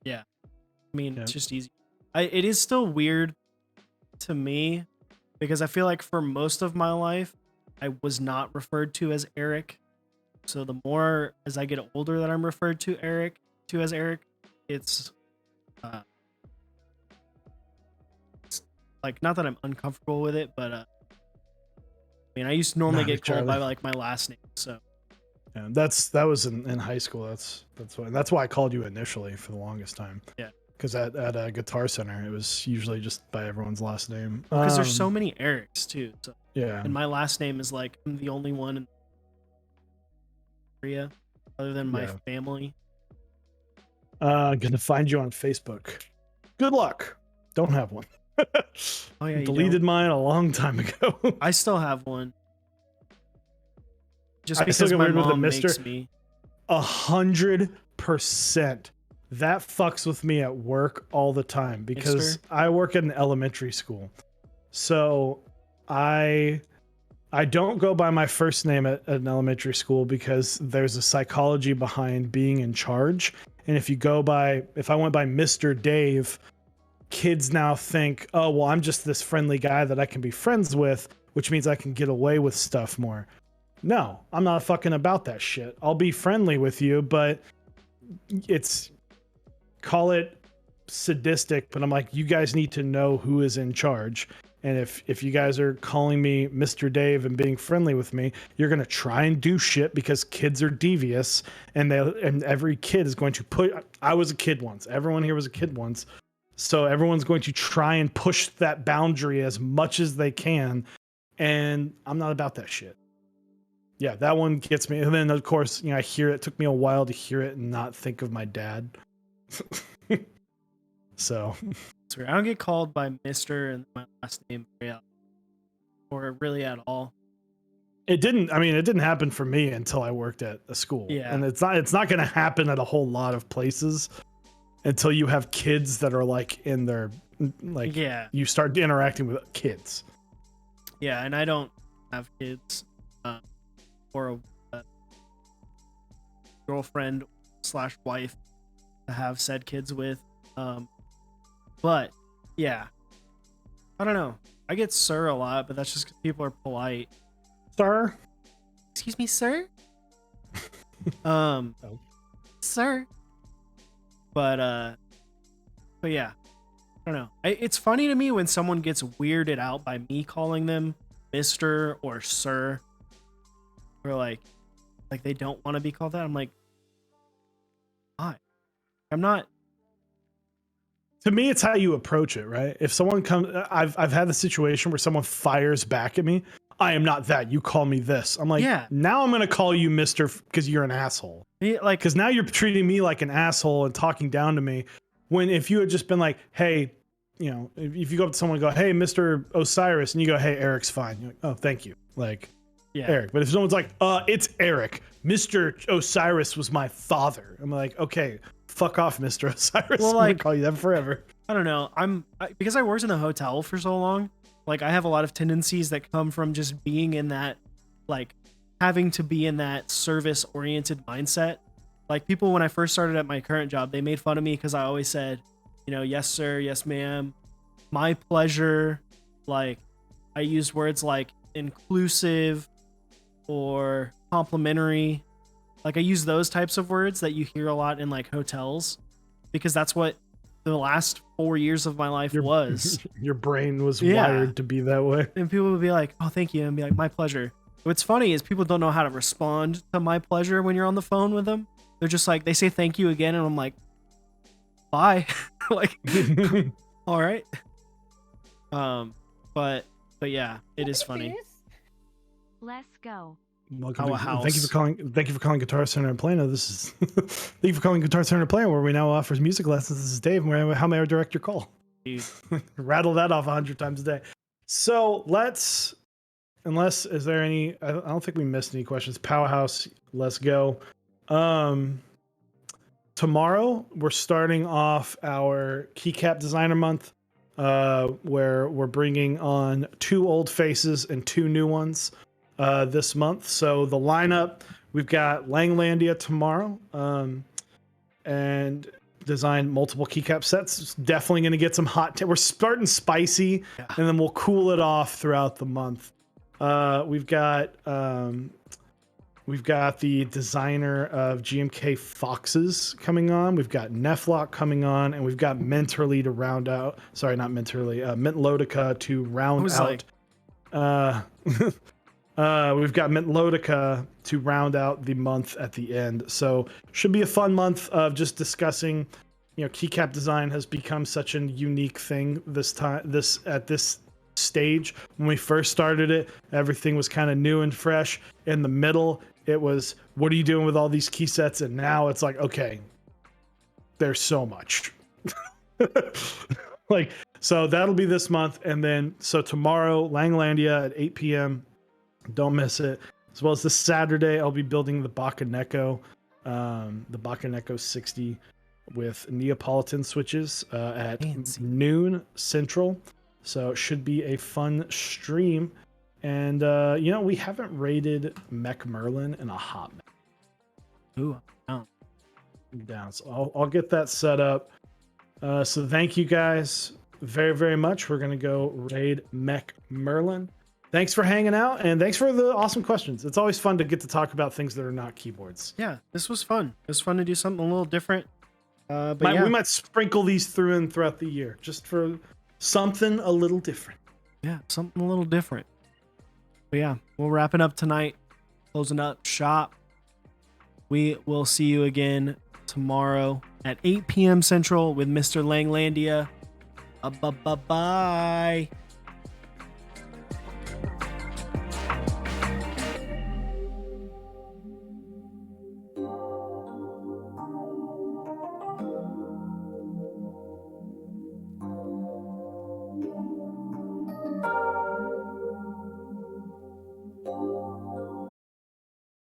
yeah, I mean, Yeah. it's just easy. It is still weird to me because I feel like for most of my life, I was not referred to as Eric. So the more as I get older that I'm referred to as Eric, it's uh, like not that I'm uncomfortable with it, but I mean, I used to normally Nah, get called by Charlie. like my last name. So Yeah, that was in high school. That's why I called you initially for the longest time. yeah, Because at a Guitar Center, it was usually just by everyone's last name. because there's so many Erics too. So Yeah. and my last name is like I'm the only one in Korea other than my Yeah. family. Gonna find you on Facebook. Good luck. Don't have one. Oh yeah, you Deleted don't? mine a long time ago. I still have one. Just I still because get my weird with the mom Mister. makes me. 100%. That fucks with me at work all the time because Mister? I work at an elementary school. So I don't go by my first name at an elementary school because there's a psychology behind being in charge. And if I went by Mr. Dave, kids now think, oh, well, I'm just this friendly guy that I can be friends with, which means I can get away with stuff more. No, I'm not fucking about that shit. I'll be friendly with you, but call it sadistic, but I'm like, you guys need to know who is in charge. And if you guys are calling me Mr. Dave and being friendly with me, you're gonna try and do shit because kids are devious, and every kid is going to put. I was a kid once. Everyone here was a kid once, so everyone's going to try and push that boundary as much as they can, and I'm not about that shit. Yeah, that one gets me. And then of course, I hear it. It took me a while to hear it and not think of my dad. So. It's weird. I don't get called by Mister and my last name or really at all. It didn't happen for me until I worked at a school. Yeah. And it's not going to happen at a whole lot of places until you have kids that are like in their, like, Yeah. you start interacting with kids. Yeah, and I don't have kids or a girlfriend / wife to have said kids with. But yeah, I don't know. I get sir a lot, but that's just because people are polite. Sir? Excuse me, sir? Oh. Sir. But yeah, I don't know. It's funny to me when someone gets weirded out by me calling them Mr. or Sir, or like they don't want to be called that. I'm like, why? I'm not. To me, it's how you approach it, right? If someone comes, I've had the situation where someone fires back at me. I am not that. You call me this. I'm like, Yeah. Now I'm gonna call you Mister because you're an asshole. Like, Because now you're treating me like an asshole and talking down to me. When if you had just been like, hey, if you go up to someone and go, hey, Mr. Osiris, and you go, hey, Eric's fine. You're like, oh, thank you. Like, yeah. Eric. But if someone's like, it's Eric. Mr. Osiris was my father. I'm like, okay, fuck off, Mr. Osiris. Well, I'm like, gonna call you that forever. I don't know. Because I worked in the hotel for so long. Like, I have a lot of tendencies that come from just being in that, like, having to be in that service-oriented mindset. Like, people, when I first started at my current job, they made fun of me because I always said, yes, sir, yes, ma'am, my pleasure. Like, I used words like inclusive or complimentary. Like, I use those types of words that you hear a lot in, like, hotels because that's what the last 4 years of my life was. Your brain was wired to be that way. And people would be like, oh, thank you. And be like, my pleasure. What's funny is people don't know how to respond to my pleasure when you're on the phone with them. They're just like, they say thank you again. And I'm like, bye. Like, all right. But yeah, it is funny. Let's go. Welcome House. Thank you for calling Guitar Center in Plano. This is thank you for calling Guitar Center in Plano, where we now offer music lessons. This is Dave. How may I direct your call? Dude. Rattle that off 100 times a day. So is there any? I don't think we missed any questions. Powerhouse, let's go. Tomorrow we're starting off our Keycap Designer Month. where we're bringing on 2 old faces and 2 new ones this month. So the lineup, we've got Langlandia tomorrow, and design multiple keycap sets. It's definitely going to get some hot. We're starting spicy, and then we'll cool it off throughout the month. We've got the designer of GMK Foxes coming on. We've got Neflock coming on, and we've got Mentorly to round out. Sorry, not Mentorly. Mentlodica to round out. We've got Mentlodica to round out the month at the end. So should be a fun month of just discussing. Keycap design has become such a unique thing at this stage. When we first started it, everything was kind of new and fresh. In the middle, it was, what are you doing with all these key sets? And now it's like, okay, there's so much. So that'll be this month. And then, so tomorrow, Langlandia at 8 p.m. Don't miss it. As well as this Saturday, I'll be building the Bakaneko 60 with Neapolitan switches at noon Central. So it should be a fun stream. And, we haven't rated Mech Merlin in a hot minute. Ooh, down. So I'll get that set up. So thank you guys very, very much. We're going to go raid Mech Merlin. Thanks for hanging out, and thanks for the awesome questions. It's always fun to get to talk about things that are not keyboards. Yeah, this was fun. It was fun to do something a little different. But we might sprinkle these throughout the year just for something a little different. Yeah, something a little different. But yeah, we'll wrap it up tonight. Closing up shop. We will see you again tomorrow at 8 p.m. Central with Mr. Langlandia. Bye.